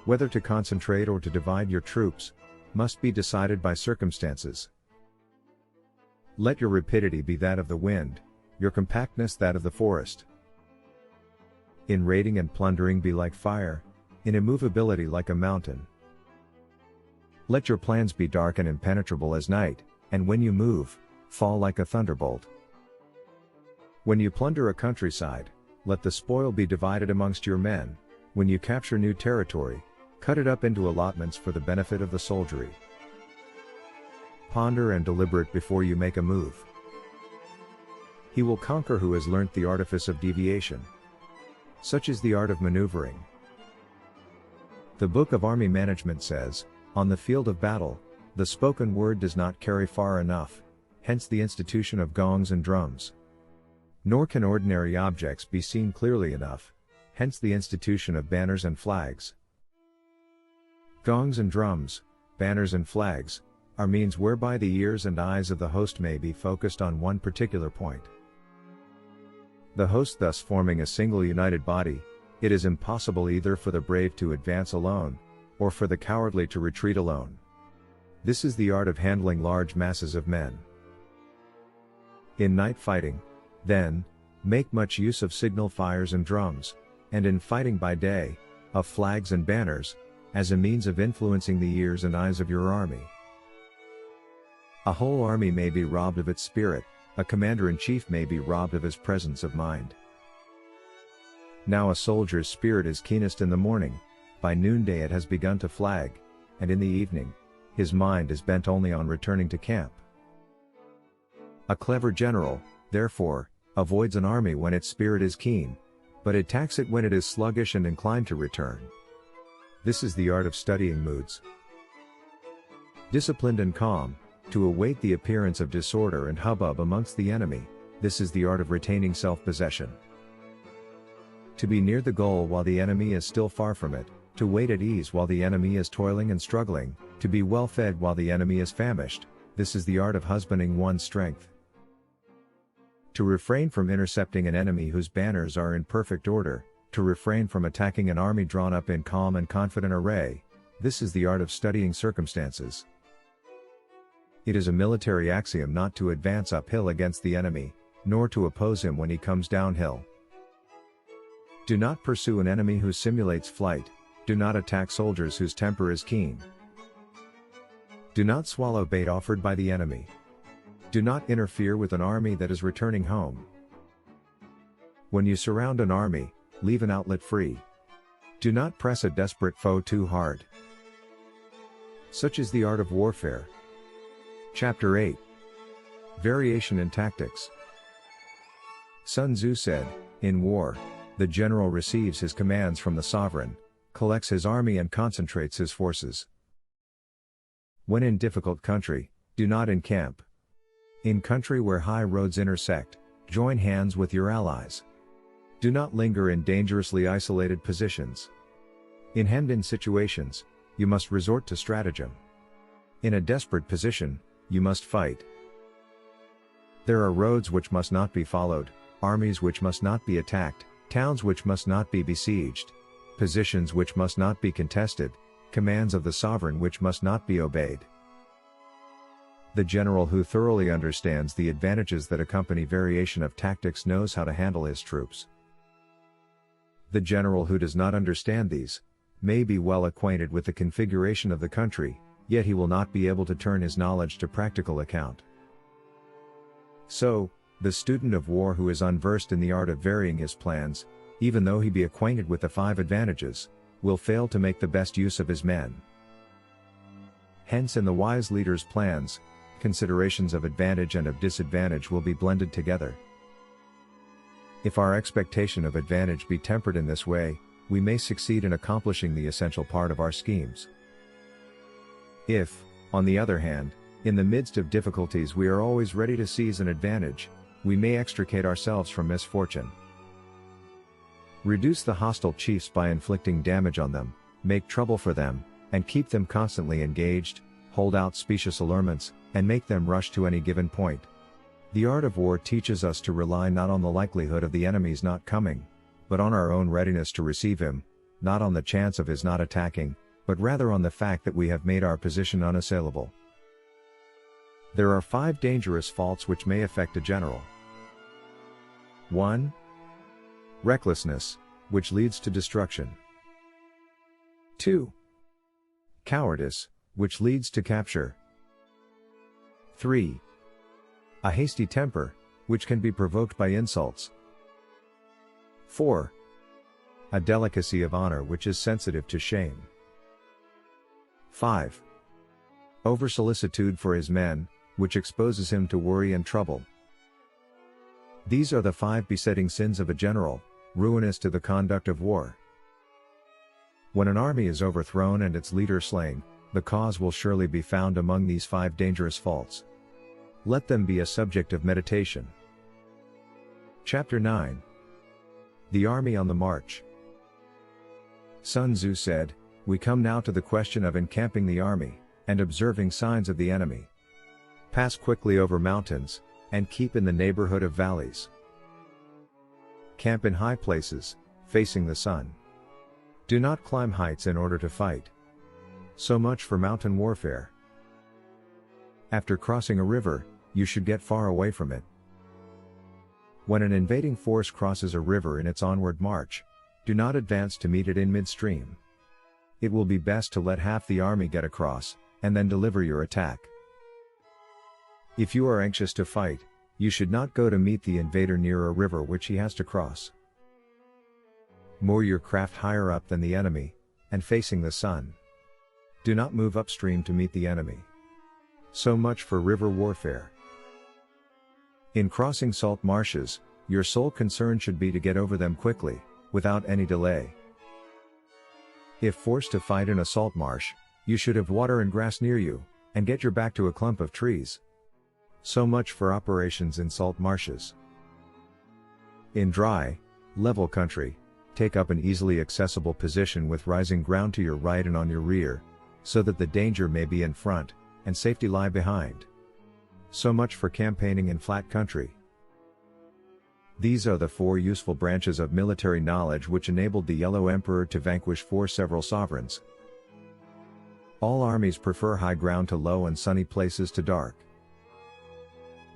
Whether to concentrate or to divide your troops, must be decided by circumstances. Let your rapidity be that of the wind, your compactness that of the forest. In raiding and plundering be like fire, in immovability like a mountain. Let your plans be dark and impenetrable as night, and when you move, fall like a thunderbolt. When you plunder a countryside, let the spoil be divided amongst your men. When you capture new territory, cut it up into allotments for the benefit of the soldiery. Ponder and deliberate before you make a move. He will conquer who has learnt the artifice of deviation. Such is the art of maneuvering. The Book of Army Management says, on the field of battle, the spoken word does not carry far enough, hence the institution of gongs and drums. Nor can ordinary objects be seen clearly enough, hence the institution of banners and flags. Gongs and drums, banners and flags, are means whereby the ears and eyes of the host may be focused on one particular point. The host thus forming a single united body, it is impossible either for the brave to advance alone, or for the cowardly to retreat alone. This is the art of handling large masses of men. In night fighting, then, make much use of signal fires and drums, and in fighting by day, of flags and banners, as a means of influencing the ears and eyes of your army. A whole army may be robbed of its spirit, a commander-in-chief may be robbed of his presence of mind. Now a soldier's spirit is keenest in the morning, by noonday it has begun to flag, and in the evening, his mind is bent only on returning to camp. A clever general, therefore, avoids an army when its spirit is keen, but attacks it when it is sluggish and inclined to return. This is the art of studying moods. Disciplined and calm, to await the appearance of disorder and hubbub amongst the enemy, this is the art of retaining self-possession. To be near the goal while the enemy is still far from it, to wait at ease while the enemy is toiling and struggling, to be well fed while the enemy is famished, this is the art of husbanding one's strength. To refrain from intercepting an enemy whose banners are in perfect order, to refrain from attacking an army drawn up in calm and confident array, this is the art of studying circumstances. It is a military axiom not to advance uphill against the enemy, nor to oppose him when he comes downhill. Do not pursue an enemy who simulates flight, do not attack soldiers whose temper is keen. Do not swallow bait offered by the enemy. Do not interfere with an army that is returning home. When you surround an army, leave an outlet free. Do not press a desperate foe too hard. Such is the art of warfare. Chapter 8. Variation in Tactics. Sun Tzu said, in war, the general receives his commands from the sovereign, collects his army and concentrates his forces. When in difficult country, do not encamp. In country where high roads intersect, join hands with your allies. Do not linger in dangerously isolated positions. In hemmed-in situations, you must resort to stratagem. In a desperate position, you must fight. There are roads which must not be followed, armies which must not be attacked, towns which must not be besieged, positions which must not be contested, commands of the sovereign which must not be obeyed. The general who thoroughly understands the advantages that accompany variation of tactics knows how to handle his troops. The general who does not understand these, may be well acquainted with the configuration of the country, yet he will not be able to turn his knowledge to practical account. So, the student of war who is unversed in the art of varying his plans, even though he be acquainted with the 5 advantages, will fail to make the best use of his men. Hence in the wise leader's plans, considerations of advantage and of disadvantage will be blended together. If our expectation of advantage be tempered in this way, we may succeed in accomplishing the essential part of our schemes. If, on the other hand, in the midst of difficulties we are always ready to seize an advantage, we may extricate ourselves from misfortune. Reduce the hostile chiefs by inflicting damage on them, make trouble for them, and keep them constantly engaged, hold out specious allurements, and make them rush to any given point. The art of war teaches us to rely not on the likelihood of the enemy's not coming, but on our own readiness to receive him, not on the chance of his not attacking, but rather on the fact that we have made our position unassailable. There are 5 dangerous faults which may affect a general. 1. Recklessness, which leads to destruction. 2. Cowardice, which leads to capture. 3. A hasty temper, which can be provoked by insults. 4. A delicacy of honor which is sensitive to shame. 5. Over-solicitude for his men, which exposes him to worry and trouble. These are the 5 besetting sins of a general, ruinous to the conduct of war. When an army is overthrown and its leader slain, the cause will surely be found among these 5 dangerous faults. Let them be a subject of meditation. Chapter 9. The Army on the March. Sun Tzu said, "We come now to the question of encamping the army, and observing signs of the enemy. Pass quickly over mountains, and keep in the neighborhood of valleys. Camp in high places, facing the sun. Do not climb heights in order to fight." So much for mountain warfare. After crossing a river, you should get far away from it. When an invading force crosses a river in its onward march, do not advance to meet it in midstream. It will be best to let half the army get across, and then deliver your attack. If you are anxious to fight, you should not go to meet the invader near a river which he has to cross. Moor your craft higher up than the enemy, and facing the sun. Do not move upstream to meet the enemy. So much for river warfare. In crossing salt marshes, your sole concern should be to get over them quickly, without any delay. If forced to fight in a salt marsh, you should have water and grass near you, and get your back to a clump of trees. So much for operations in salt marshes. In dry, level country, take up an easily accessible position with rising ground to your right and on your rear, so that the danger may be in front, and safety lie behind. So much for campaigning in flat country. These are the 4 useful branches of military knowledge which enabled the Yellow Emperor to vanquish 4 several sovereigns. All armies prefer high ground to low and sunny places to dark.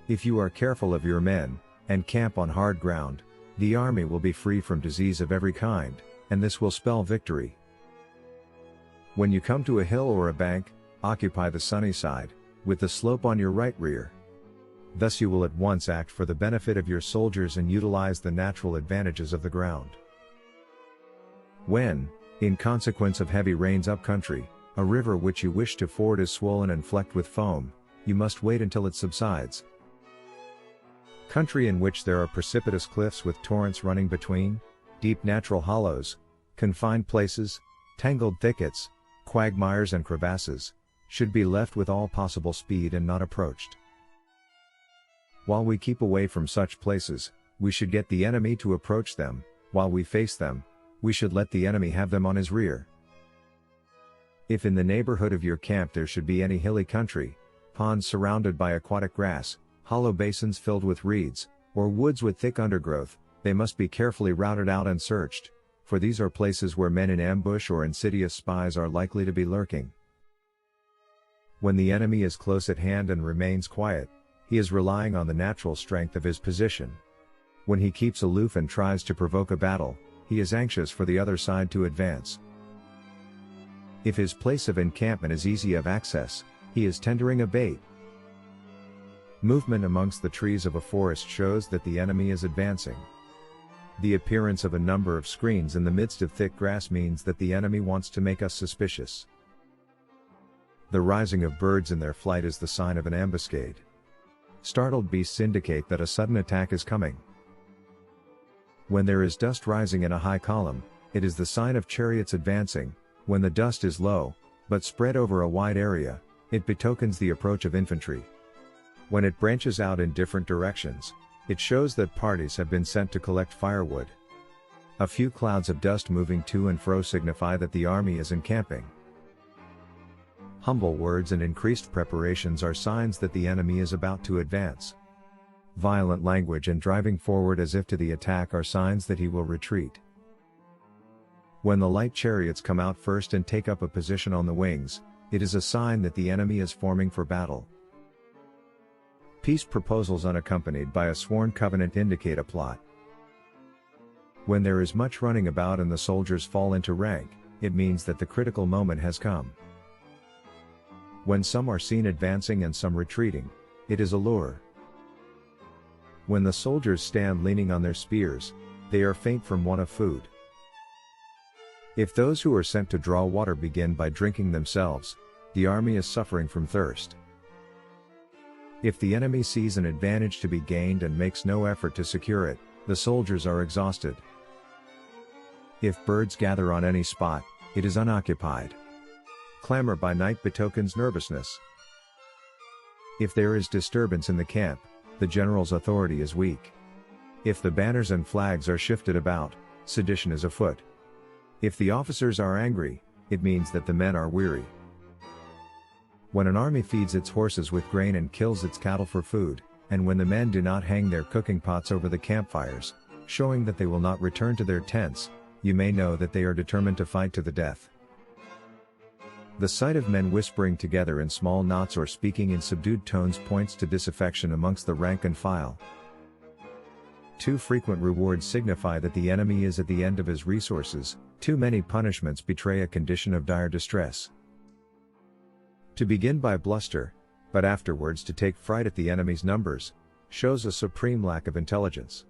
If you are careful of your men, and camp on hard ground, the army will be free from disease of every kind, and this will spell victory. When you come to a hill or a bank, occupy the sunny side, with the slope on your right rear. Thus you will at once act for the benefit of your soldiers and utilize the natural advantages of the ground. When, in consequence of heavy rains up country, a river which you wish to ford is swollen and flecked with foam, you must wait until it subsides. Country in which there are precipitous cliffs with torrents running between, deep natural hollows, confined places, tangled thickets, quagmires and crevasses, should be left with all possible speed and not approached. While we keep away from such places, we should get the enemy to approach them. While we face them, we should let the enemy have them on his rear. If in the neighborhood of your camp there should be any hilly country, ponds surrounded by aquatic grass, hollow basins filled with reeds, or woods with thick undergrowth, they must be carefully routed out and searched, for these are places where men in ambush or insidious spies are likely to be lurking. When the enemy is close at hand and remains quiet, he is relying on the natural strength of his position. When he keeps aloof and tries to provoke a battle, he is anxious for the other side to advance. If his place of encampment is easy of access, he is tendering a bait. Movement amongst the trees of a forest shows that the enemy is advancing. The appearance of a number of screens in the midst of thick grass means that the enemy wants to make us suspicious. The rising of birds in their flight is the sign of an ambuscade. Startled beasts indicate that a sudden attack is coming. When there is dust rising in a high column, it is the sign of chariots advancing. When the dust is low, but spread over a wide area, it betokens the approach of infantry. When it branches out in different directions, it shows that parties have been sent to collect firewood. A few clouds of dust moving to and fro signify that the army is encamping. Humble words and increased preparations are signs that the enemy is about to advance. Violent language and driving forward as if to the attack are signs that he will retreat. When the light chariots come out first and take up a position on the wings, it is a sign that the enemy is forming for battle. Peace proposals unaccompanied by a sworn covenant indicate a plot. When there is much running about and the soldiers fall into rank, it means that the critical moment has come. When some are seen advancing and some retreating, it is a lure. When the soldiers stand leaning on their spears, they are faint from want of food. If those who are sent to draw water begin by drinking themselves, the army is suffering from thirst. If the enemy sees an advantage to be gained and makes no effort to secure it, the soldiers are exhausted. If birds gather on any spot, it is unoccupied. Clamor by night betokens nervousness. If there is disturbance in the camp, the general's authority is weak. If the banners and flags are shifted about, sedition is afoot. If the officers are angry, it means that the men are weary. When an army feeds its horses with grain and kills its cattle for food, and when the men do not hang their cooking pots over the campfires, showing that they will not return to their tents, you may know that they are determined to fight to the death. The sight of men whispering together in small knots or speaking in subdued tones points to disaffection amongst the rank and file. Too frequent rewards signify that the enemy is at the end of his resources. Too many punishments betray a condition of dire distress. To begin by bluster, but afterwards to take fright at the enemy's numbers, shows a supreme lack of intelligence.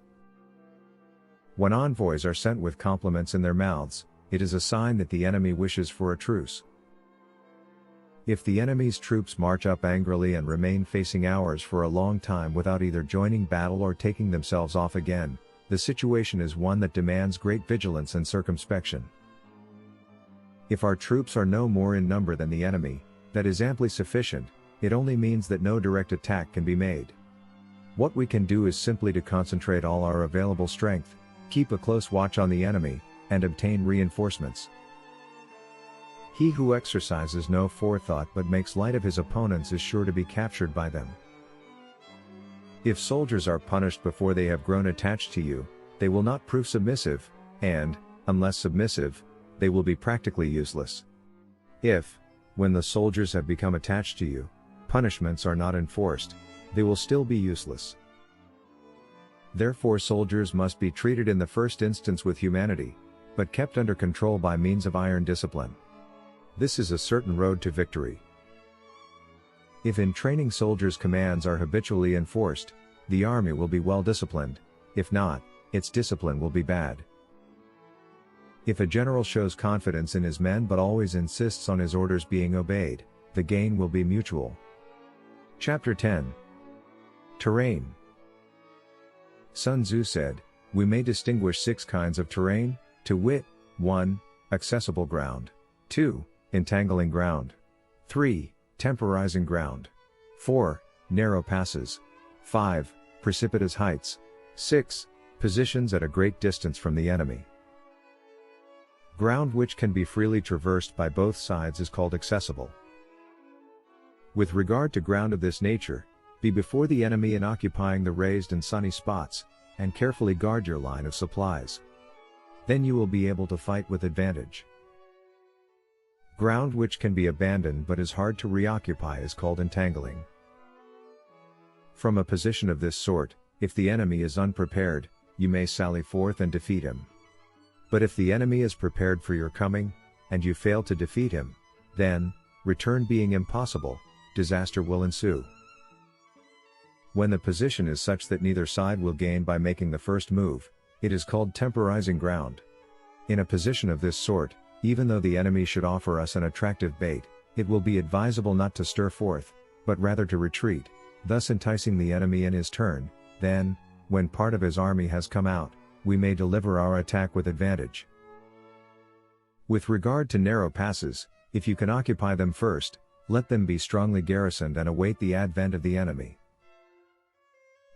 When envoys are sent with compliments in their mouths, it is a sign that the enemy wishes for a truce. If the enemy's troops march up angrily and remain facing ours for a long time without either joining battle or taking themselves off again, the situation is one that demands great vigilance and circumspection. If our troops are no more in number than the enemy, that is amply sufficient. It only means that no direct attack can be made. What we can do is simply to concentrate all our available strength, keep a close watch on the enemy, and obtain reinforcements. He who exercises no forethought but makes light of his opponents is sure to be captured by them. If soldiers are punished before they have grown attached to you, they will not prove submissive, and, unless submissive, they will be practically useless. If, when the soldiers have become attached to you, punishments are not enforced, they will still be useless. Therefore soldiers must be treated in the first instance with humanity, but kept under control by means of iron discipline. This is a certain road to victory. If in training soldiers' commands are habitually enforced, the army will be well disciplined. If not, its discipline will be bad. If a general shows confidence in his men but always insists on his orders being obeyed, the gain will be mutual. Chapter 10. Terrain. Sun Tzu said, "We may distinguish 6 kinds of terrain, to wit, 1. Accessible ground. 2. Entangling ground. 3. Temporizing ground. 4. Narrow passes. 5. Precipitous heights. 6. Positions at a great distance from the enemy." Ground which can be freely traversed by both sides is called accessible. With regard to ground of this nature, be before the enemy in occupying the raised and sunny spots, and carefully guard your line of supplies. Then you will be able to fight with advantage. Ground which can be abandoned but is hard to reoccupy is called entangling. From a position of this sort, if the enemy is unprepared, you may sally forth and defeat him. But if the enemy is prepared for your coming, and you fail to defeat him, then, return being impossible, disaster will ensue. When the position is such that neither side will gain by making the first move, it is called temporizing ground. In a position of this sort, even though the enemy should offer us an attractive bait, it will be advisable not to stir forth, but rather to retreat, thus enticing the enemy in his turn. Then, when part of his army has come out, we may deliver our attack with advantage. With regard to narrow passes, if you can occupy them first, let them be strongly garrisoned and await the advent of the enemy.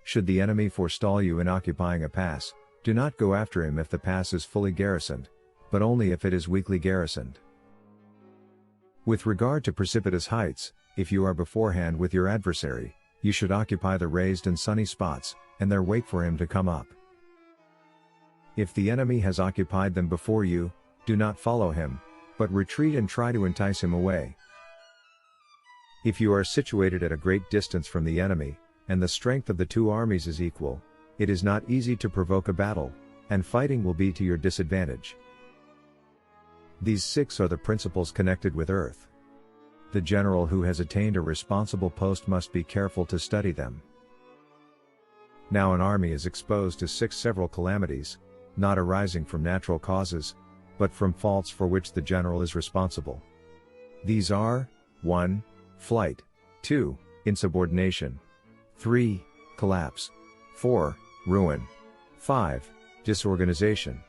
Should the enemy forestall you in occupying a pass, do not go after him if the pass is fully garrisoned, but only if it is weakly garrisoned. With regard to precipitous heights, if you are beforehand with your adversary, you should occupy the raised and sunny spots, and there wait for him to come up. If the enemy has occupied them before you, do not follow him, but retreat and try to entice him away. If you are situated at a great distance from the enemy, and the strength of the two armies is equal, it is not easy to provoke a battle, and fighting will be to your disadvantage. These 6 are the principles connected with earth. The general who has attained a responsible post must be careful to study them. Now an army is exposed to 6 several calamities, not arising from natural causes, but from faults for which the general is responsible. These are: 1. Flight. 2. Insubordination. 3. Collapse. 4. Ruin. 5. Disorganization.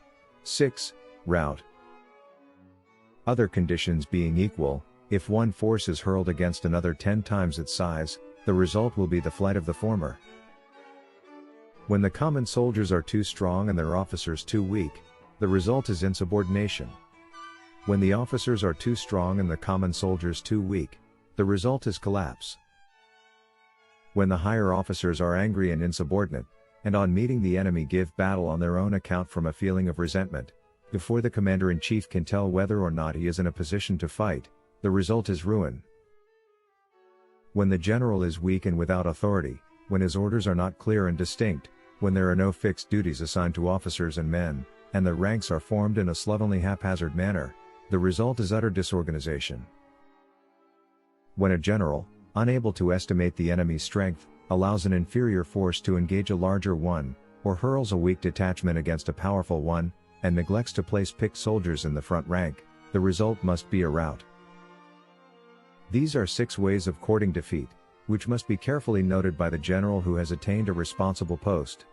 6. Rout. Other conditions being equal, if one force is hurled against another 10 times its size, the result will be the flight of the former. When the common soldiers are too strong and their officers too weak, the result is insubordination. When the officers are too strong and the common soldiers too weak, the result is collapse. When the higher officers are angry and insubordinate, and on meeting the enemy give battle on their own account from a feeling of resentment, before the commander-in-chief can tell whether or not he is in a position to fight, the result is ruin. When the general is weak and without authority, when his orders are not clear and distinct, when there are no fixed duties assigned to officers and men, and the ranks are formed in a slovenly haphazard manner, the result is utter disorganization. When a general, unable to estimate the enemy's strength, allows an inferior force to engage a larger one, or hurls a weak detachment against a powerful one, and neglects to place picked soldiers in the front rank, the result must be a rout. These are 6 ways of courting defeat, which must be carefully noted by the general who has attained a responsible post.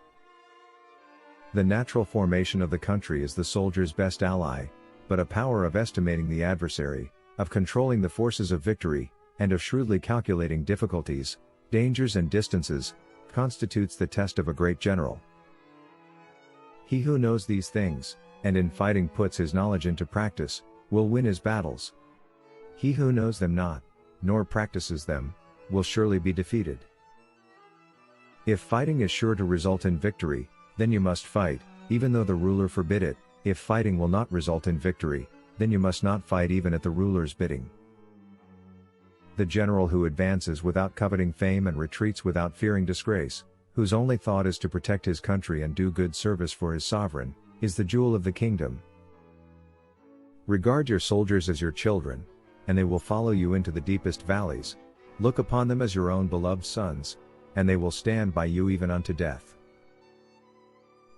The natural formation of the country is the soldier's best ally, but a power of estimating the adversary, of controlling the forces of victory, and of shrewdly calculating difficulties, dangers and distances, constitutes the test of a great general. He who knows these things, and in fighting puts his knowledge into practice, will win his battles. He who knows them not, nor practices them, will surely be defeated. If fighting is sure to result in victory, then you must fight, even though the ruler forbid it. If fighting will not result in victory, then you must not fight even at the ruler's bidding. The general who advances without coveting fame and retreats without fearing disgrace, whose only thought is to protect his country and do good service for his sovereign, is the jewel of the kingdom. Regard your soldiers as your children, and they will follow you into the deepest valleys. Look upon them as your own beloved sons, and they will stand by you even unto death.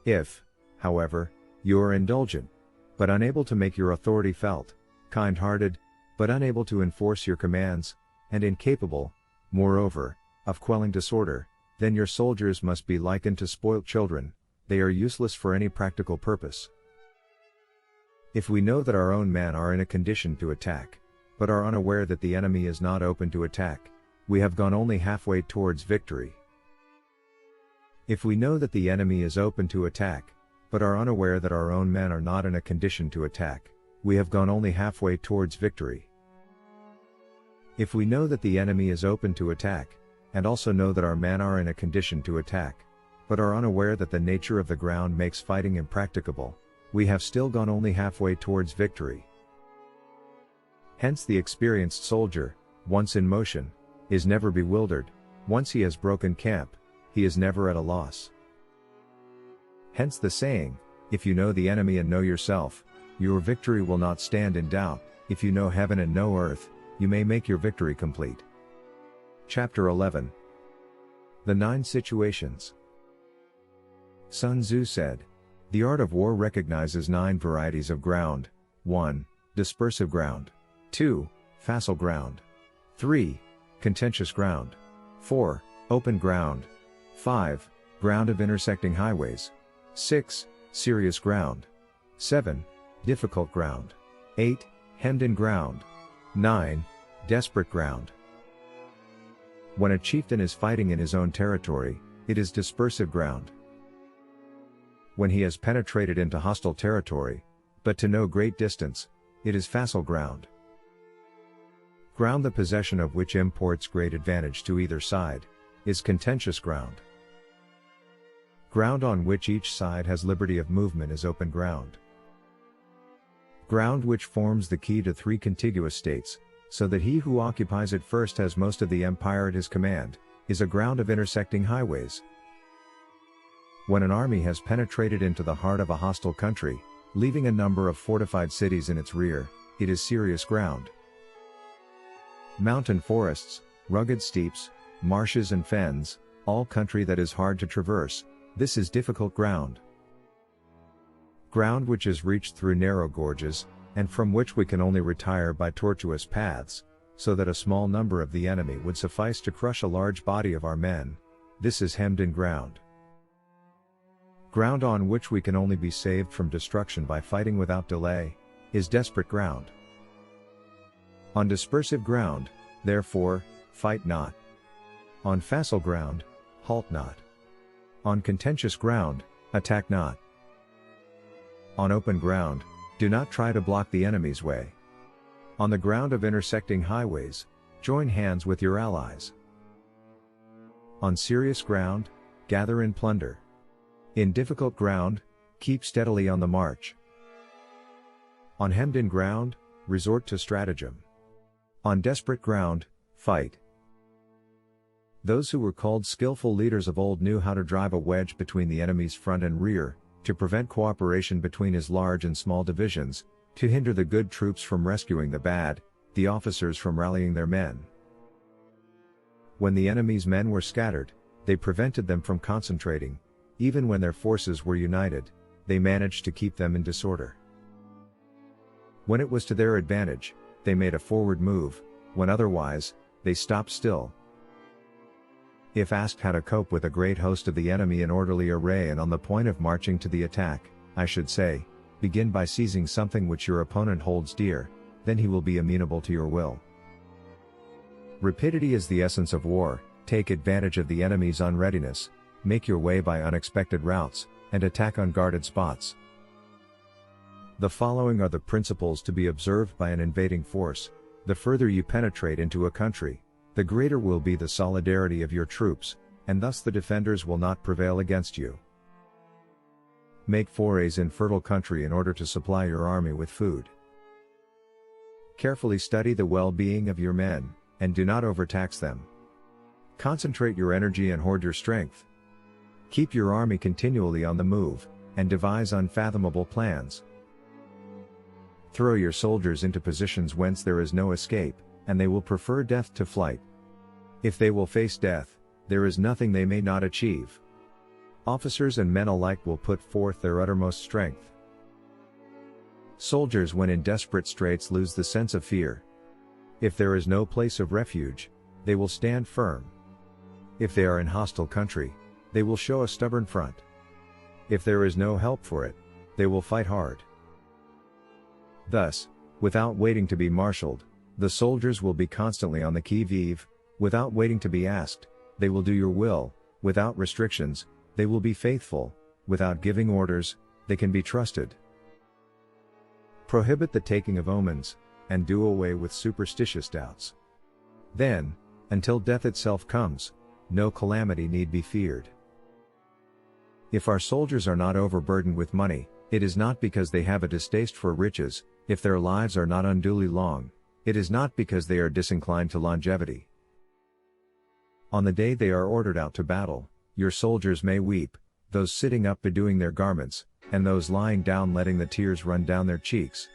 If, however, you are indulgent, but unable to make your authority felt, kind-hearted, but unable to enforce your commands, and incapable, moreover, of quelling disorder, then your soldiers must be likened to spoilt children. They are useless for any practical purpose. If we know that our own men are in a condition to attack, but are unaware that the enemy is not open to attack, we have gone only halfway towards victory. If we know that the enemy is open to attack, but are unaware that our own men are not in a condition to attack, we have gone only halfway towards victory. If we know that the enemy is open to attack, and also know that our men are in a condition to attack, but are unaware that the nature of the ground makes fighting impracticable, we have still gone only halfway towards victory. Hence the experienced soldier, once in motion, is never bewildered, once he has broken camp, he is never at a loss. Hence the saying, if you know the enemy and know yourself, your victory will not stand in doubt, if you know heaven and know earth, you may make your victory complete. Chapter 11. The 9 Situations. Sun Tzu said, the art of war recognizes 9 varieties of ground. 1. Dispersive ground. 2. Facile ground. 3. Contentious ground. 4. Open ground. 5. Ground of intersecting highways. 6. Serious ground. 7. Difficult ground. 8. Hemmed-in ground. 9. Desperate ground. When a chieftain is fighting in his own territory, it is dispersive ground. When he has penetrated into hostile territory, but to no great distance, it is facile ground. Ground the possession of which imports great advantage to either side, is contentious ground. Ground on which each side has liberty of movement is open ground. Ground which forms the key to 3 contiguous states, so that he who occupies it first has most of the empire at his command, is a ground of intersecting highways. When an army has penetrated into the heart of a hostile country, leaving a number of fortified cities in its rear, it is serious ground. Mountain forests, rugged steeps, marshes and fens, all country that is hard to traverse, this is difficult ground. Ground which is reached through narrow gorges, and from which we can only retire by tortuous paths, so that a small number of the enemy would suffice to crush a large body of our men, this is hemmed-in ground. Ground on which we can only be saved from destruction by fighting without delay, is desperate ground. On dispersive ground, therefore, fight not. On facile ground, halt not. On contentious ground, attack not. On open ground, do not try to block the enemy's way. On the ground of intersecting highways, join hands with your allies. On serious ground, gather in plunder. In difficult ground, keep steadily on the march. On hemmed-in ground, resort to stratagem. On desperate ground, fight. Those who were called skillful leaders of old knew how to drive a wedge between the enemy's front and rear, to prevent cooperation between his large and small divisions, to hinder the good troops from rescuing the bad, the officers from rallying their men. When the enemy's men were scattered, they prevented them from concentrating. Even when their forces were united, they managed to keep them in disorder. When it was to their advantage, they made a forward move, when otherwise, they stopped still. If asked how to cope with a great host of the enemy in orderly array and on the point of marching to the attack, I should say, begin by seizing something which your opponent holds dear, then he will be amenable to your will. Rapidity is the essence of war, take advantage of the enemy's unreadiness, make your way by unexpected routes, and attack unguarded spots. The following are the principles to be observed by an invading force. The further you penetrate into a country, the greater will be the solidarity of your troops, and thus the defenders will not prevail against you. Make forays in fertile country in order to supply your army with food. Carefully study the well-being of your men, and do not overtax them. Concentrate your energy and hoard your strength. Keep your army continually on the move, and devise unfathomable plans. Throw your soldiers into positions whence there is no escape, and they will prefer death to flight. If they will face death, there is nothing they may not achieve. Officers and men alike will put forth their uttermost strength. Soldiers when in desperate straits lose the sense of fear. If there is no place of refuge, they will stand firm. If they are in hostile country, they will show a stubborn front. If there is no help for it, they will fight hard. Thus, without waiting to be marshaled, the soldiers will be constantly on the qui-vive. Without waiting to be asked, they will do your will. Without restrictions, they will be faithful. Without giving orders, they can be trusted. Prohibit the taking of omens, and do away with superstitious doubts. Then, until death itself comes, no calamity need be feared. If our soldiers are not overburdened with money, It is not because they have a distaste for riches, if their lives are not unduly long, it is not because they are disinclined to longevity. On the day they are ordered out to battle, your soldiers may weep, those sitting up bedewing their garments, and those lying down letting the tears run down their cheeks.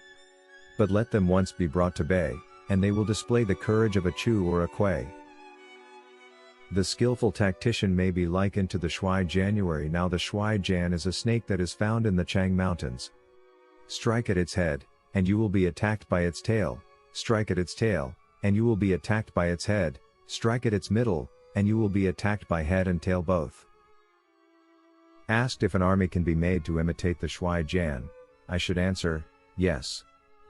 But let them once be brought to bay, and they will display the courage of a Chu or a Kuei. The skillful tactician may be likened to the Shui January. Now the Shui Jan is a snake that is found in the Chang Mountains. Strike at its head, and you will be attacked by its tail, strike at its tail, and you will be attacked by its head, strike at its middle, and you will be attacked by head and tail both. Asked if an army can be made to imitate the Shui Jan, I should answer, yes.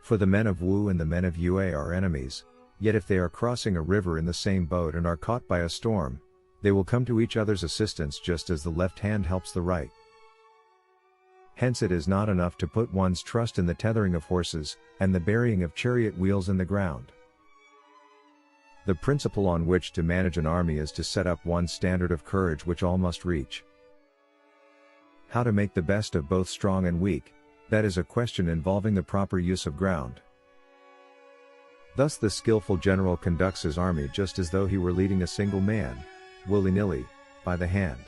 For the men of Wu and the men of Yue are enemies, yet if they are crossing a river in the same boat and are caught by a storm, they will come to each other's assistance just as the left hand helps the right. Hence it is not enough to put one's trust in the tethering of horses, and the burying of chariot wheels in the ground. The principle on which to manage an army is to set up one standard of courage which all must reach. How to make the best of both strong and weak, that is a question involving the proper use of ground. Thus the skillful general conducts his army just as though he were leading a single man, willy-nilly, by the hand.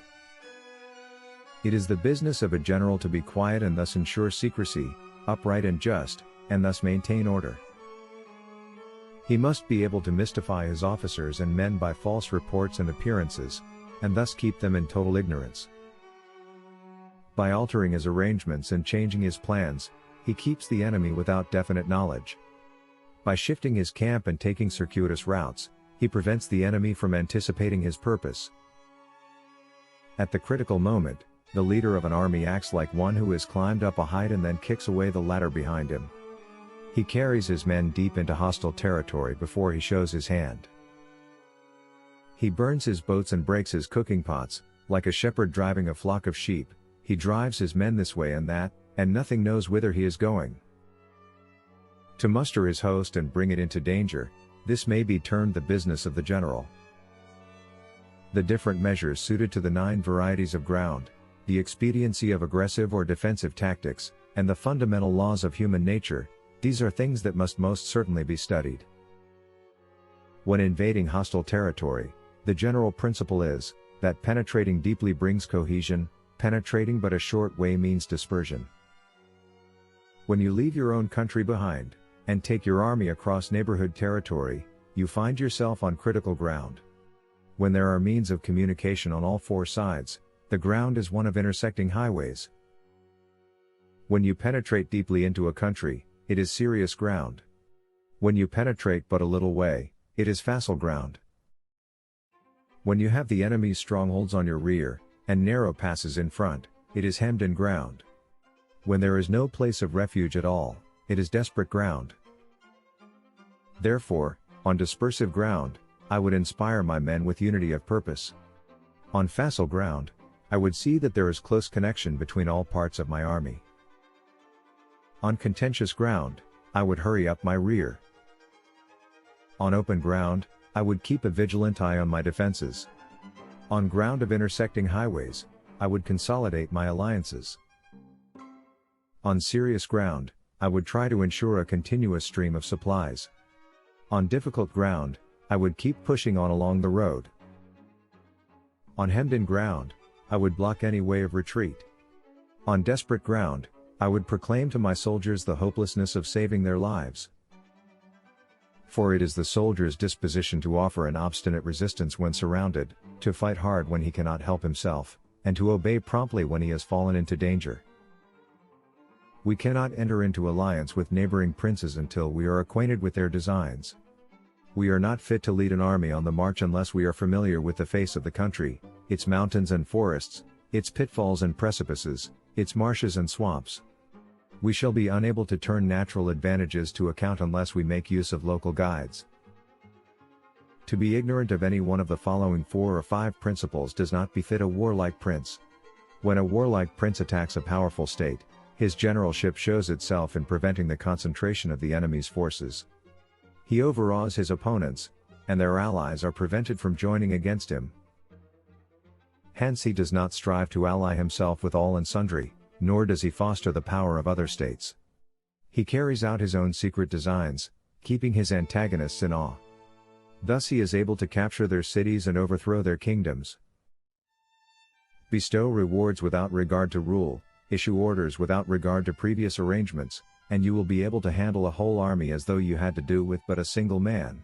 It is the business of a general to be quiet and thus ensure secrecy, upright and just, and thus maintain order. He must be able to mystify his officers and men by false reports and appearances, and thus keep them in total ignorance. By altering his arrangements and changing his plans, he keeps the enemy without definite knowledge. By shifting his camp and taking circuitous routes, he prevents the enemy from anticipating his purpose. At the critical moment, the leader of an army acts like one who has climbed up a height and then kicks away the ladder behind him. He carries his men deep into hostile territory before he shows his hand. He burns his boats and breaks his cooking pots, like a shepherd driving a flock of sheep. He drives his men this way and that, and nothing knows whither he is going. To muster his host and bring it into danger, this may be termed the business of the general. The different measures suited to the 9 varieties of ground, the expediency of aggressive or defensive tactics, and the fundamental laws of human nature, these are things that must most certainly be studied. When invading hostile territory, the general principle is, that penetrating deeply brings cohesion, penetrating but a short way means dispersion. When you leave your own country behind, and take your army across neighborhood territory, you find yourself on critical ground. When there are means of communication on all 4 sides, the ground is one of intersecting highways. When you penetrate deeply into a country, it is serious ground. When you penetrate but a little way, it is facile ground. When you have the enemy's strongholds on your rear, and narrow passes in front, it is hemmed-in ground. When there is no place of refuge at all, it is desperate ground. Therefore, on dispersive ground, I would inspire my men with unity of purpose. On facile ground, I would see that there is close connection between all parts of my army. On contentious ground, I would hurry up my rear. On open ground, I would keep a vigilant eye on my defenses. On ground of intersecting highways, I would consolidate my alliances. On serious ground, I would try to ensure a continuous stream of supplies. On difficult ground, I would keep pushing on along the road. On hemmed-in ground, I would block any way of retreat. On desperate ground, I would proclaim to my soldiers the hopelessness of saving their lives. For it is the soldier's disposition to offer an obstinate resistance when surrounded, to fight hard when he cannot help himself, and to obey promptly when he has fallen into danger. We cannot enter into alliance with neighboring princes until we are acquainted with their designs. We are not fit to lead an army on the march unless we are familiar with the face of the country, its mountains and forests, its pitfalls and precipices, its marshes and swamps. We shall be unable to turn natural advantages to account unless we make use of local guides. To be ignorant of any one of the following 4 or 5 principles does not befit a warlike prince. When a warlike prince attacks a powerful state, his generalship shows itself in preventing the concentration of the enemy's forces. He overawes his opponents, and their allies are prevented from joining against him. Hence he does not strive to ally himself with all and sundry, nor does he foster the power of other states. He carries out his own secret designs, keeping his antagonists in awe. Thus he is able to capture their cities and overthrow their kingdoms. Bestow rewards without regard to rule, issue orders without regard to previous arrangements, and you will be able to handle a whole army as though you had to do with but a single man.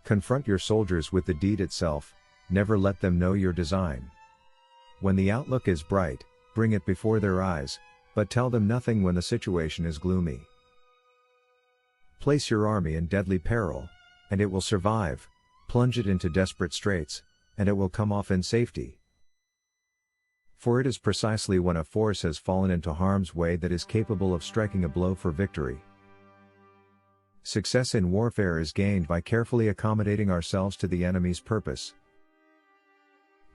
Confront your soldiers with the deed itself, never let them know your design. When the outlook is bright, bring it before their eyes, but tell them nothing when the situation is gloomy. Place your army in deadly peril, and it will survive, plunge it into desperate straits, and it will come off in safety. For it is precisely when a force has fallen into harm's way that is capable of striking a blow for victory. Success in warfare is gained by carefully accommodating ourselves to the enemy's purpose.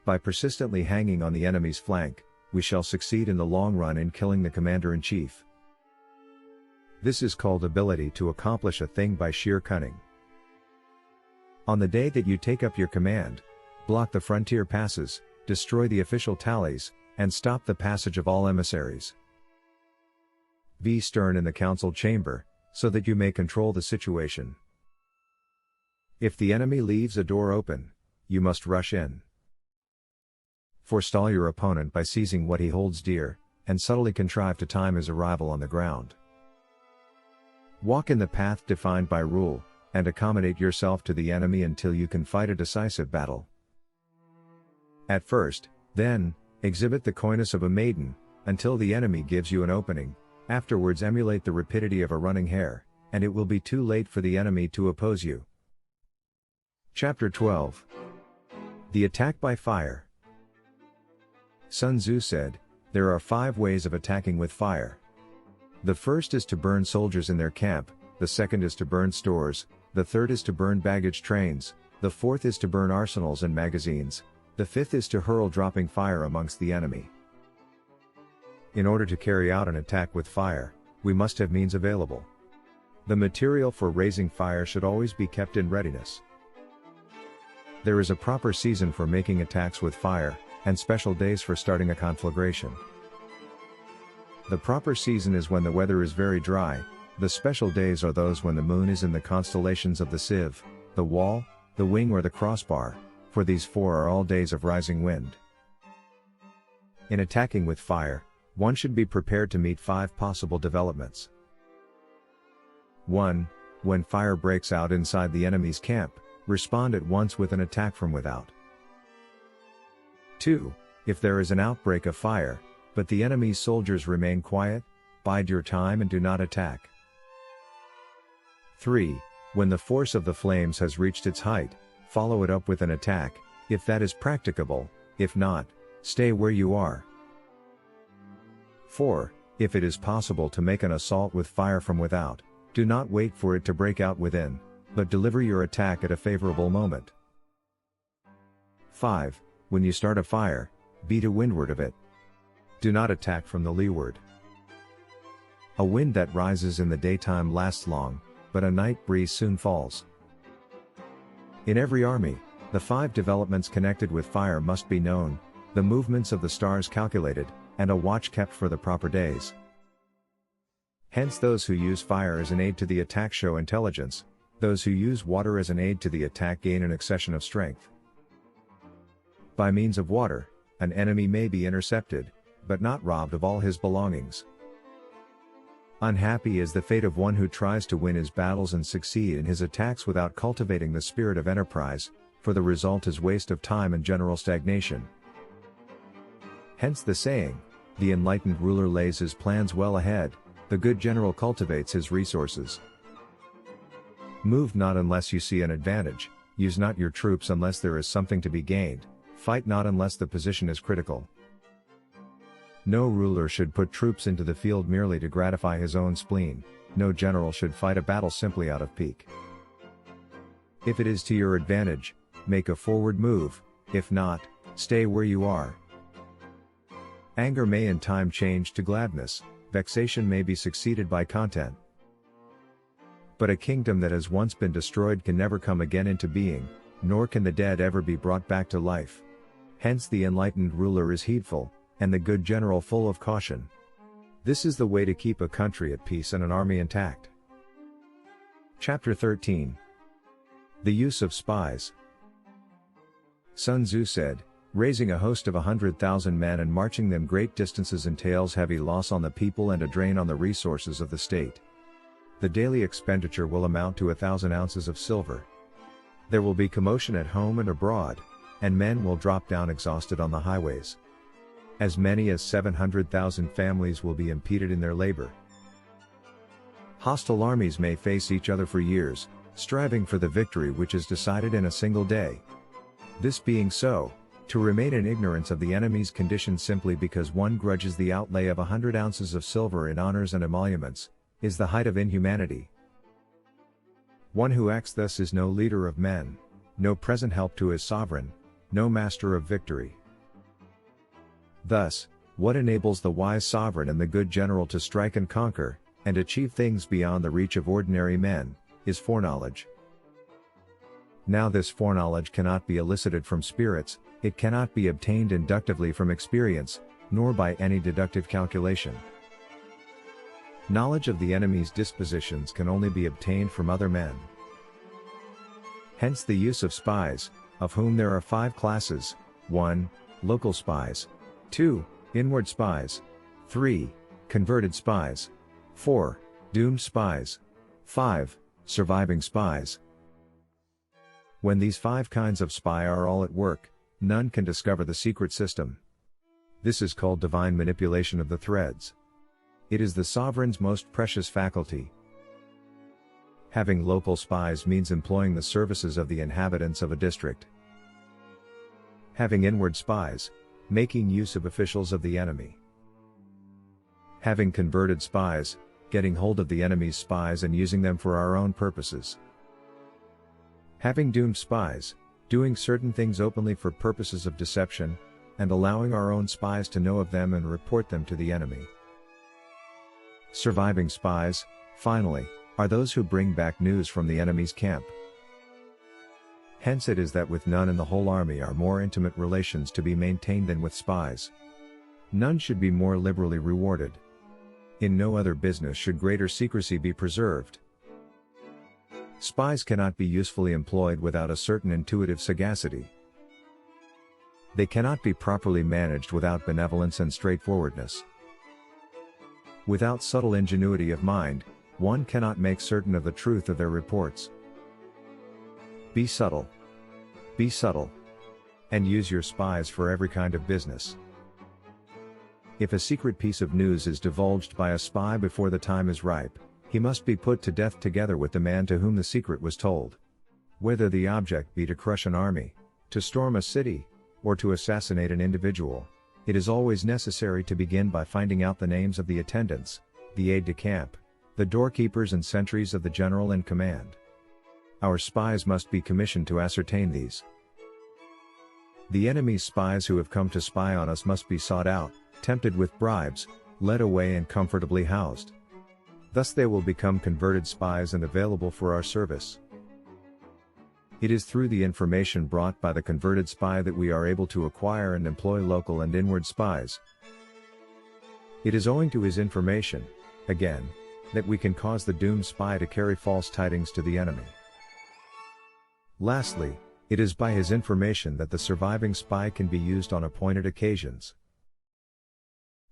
By persistently hanging on the enemy's flank, we shall succeed in the long run in killing the commander-in-chief. This is called ability to accomplish a thing by sheer cunning. On the day that you take up your command, block the frontier passes, destroy the official tallies, and stop the passage of all emissaries. Be stern in the council chamber, so that you may control the situation. If the enemy leaves a door open, you must rush in. Forestall your opponent by seizing what he holds dear, and subtly contrive to time his arrival on the ground. Walk in the path defined by rule, and accommodate yourself to the enemy until you can fight a decisive battle. At first, then, exhibit the coyness of a maiden, until the enemy gives you an opening. Afterwards emulate the rapidity of a running hare, and it will be too late for the enemy to oppose you. Chapter 12. The Attack by Fire. Sun Tzu said, "There are 5 ways of attacking with fire. The first is to burn soldiers in their camp, the second is to burn stores, the third is to burn baggage trains, the fourth is to burn arsenals and magazines, the fifth is to hurl dropping fire amongst the enemy." In order to carry out an attack with fire, we must have means available. The material for raising fire should always be kept in readiness. There is a proper season for making attacks with fire, and special days for starting a conflagration. The proper season is when the weather is very dry, the special days are those when the moon is in the constellations of the sieve, the wall, the wing or the crossbar, for these 4 are all days of rising wind. In attacking with fire, one should be prepared to meet 5 possible developments. 1. When fire breaks out inside the enemy's camp, respond at once with an attack from without. 2. If there is an outbreak of fire, but the enemy's soldiers remain quiet, bide your time and do not attack. 3. When the force of the flames has reached its height, follow it up with an attack, if that is practicable. If not, stay where you are. 4. If it is possible to make an assault with fire from without, do not wait for it to break out within, but deliver your attack at a favorable moment. 5. When you start a fire, be to windward of it. Do not attack from the leeward. A wind that rises in the daytime lasts long, but a night breeze soon falls. In every army, the 5 developments connected with fire must be known, the movements of the stars calculated, and a watch kept for the proper days. Hence those who use fire as an aid to the attack show intelligence, those who use water as an aid to the attack gain an accession of strength. By means of water, an enemy may be intercepted, but not robbed of all his belongings. Unhappy is the fate of one who tries to win his battles and succeed in his attacks without cultivating the spirit of enterprise, for the result is waste of time and general stagnation. Hence the saying, "The enlightened ruler lays his plans well ahead, the good general cultivates his resources." Move not unless you see an advantage, use not your troops unless there is something to be gained, fight not unless the position is critical. No ruler should put troops into the field merely to gratify his own spleen, no general should fight a battle simply out of pique. If it is to your advantage, make a forward move, if not, stay where you are. Anger may in time change to gladness, vexation may be succeeded by content. But a kingdom that has once been destroyed can never come again into being, nor can the dead ever be brought back to life. Hence the enlightened ruler is heedful, and the good general full of caution. This is the way to keep a country at peace and an army intact. Chapter 13. The Use of Spies. Sun Tzu said, "Raising a host of 100,000 men and marching them great distances entails heavy loss on the people and a drain on the resources of the state. The daily expenditure will amount to 1,000 ounces of silver. There will be commotion at home and abroad, and men will drop down exhausted on the highways. As many as 700,000 families will be impeded in their labor. Hostile armies may face each other for years, striving for the victory which is decided in a single day. This being so, to remain in ignorance of the enemy's condition simply because one grudges the outlay of 100 ounces of silver in honors and emoluments, is the height of inhumanity. One who acts thus is no leader of men, no present help to his sovereign, no master of victory." Thus, what enables the wise sovereign and the good general to strike and conquer, and achieve things beyond the reach of ordinary men, is foreknowledge. Now this foreknowledge cannot be elicited from spirits, it cannot be obtained inductively from experience, nor by any deductive calculation. Knowledge of the enemy's dispositions can only be obtained from other men. Hence the use of spies, of whom there are 5 classes: 1. Local spies. 2. Inward spies. 3. Converted spies. 4. Doomed spies. 5. Surviving spies. When these 5 kinds of spy are all at work, none can discover the secret system. This is called divine manipulation of the threads. It is the sovereign's most precious faculty. Having local spies means employing the services of the inhabitants of a district. Having inward spies, making use of officials of the enemy. Having converted spies, getting hold of the enemy's spies and using them for our own purposes. Having doomed spies, doing certain things openly for purposes of deception, and allowing our own spies to know of them and report them to the enemy. Surviving spies, finally, are those who bring back news from the enemy's camp. Hence it is that with none in the whole army are more intimate relations to be maintained than with spies. None should be more liberally rewarded. In no other business should greater secrecy be preserved. Spies cannot be usefully employed without a certain intuitive sagacity. They cannot be properly managed without benevolence and straightforwardness. Without subtle ingenuity of mind, one cannot make certain of the truth of their reports. Be subtle. Be subtle. And use your spies for every kind of business. If a secret piece of news is divulged by a spy before the time is ripe, he must be put to death together with the man to whom the secret was told. Whether the object be to crush an army, to storm a city, or to assassinate an individual, it is always necessary to begin by finding out the names of the attendants, the aide-de-camp, the doorkeepers and sentries of the general in command. Our spies must be commissioned to ascertain these. The enemy's spies who have come to spy on us must be sought out, tempted with bribes, led away and comfortably housed. Thus they will become converted spies and available for our service. It is through the information brought by the converted spy that we are able to acquire and employ local and inward spies. It is owing to his information, again, that we can cause the doomed spy to carry false tidings to the enemy. Lastly, it is by his information that the surviving spy can be used on appointed occasions.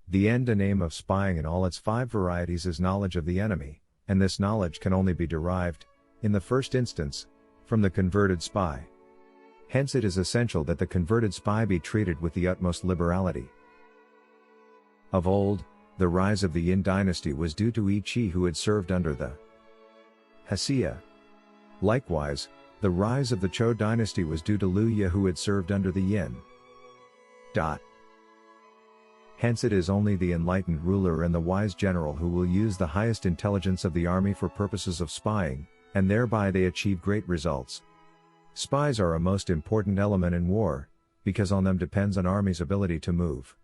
The end and aim of spying in all its 5 varieties is knowledge of the enemy, and this knowledge can only be derived, in the first instance, from the converted spy. Hence it is essential that the converted spy be treated with the utmost liberality. Of old, the rise of the Yin dynasty was due to Yi Qi who had served under the Hsia. Likewise, the rise of the Zhou dynasty was due to Liu Ye who had served under the Yin. Hence it is only the enlightened ruler and the wise general who will use the highest intelligence of the army for purposes of spying, and thereby they achieve great results. Spies are a most important element in war, because on them depends an army's ability to move.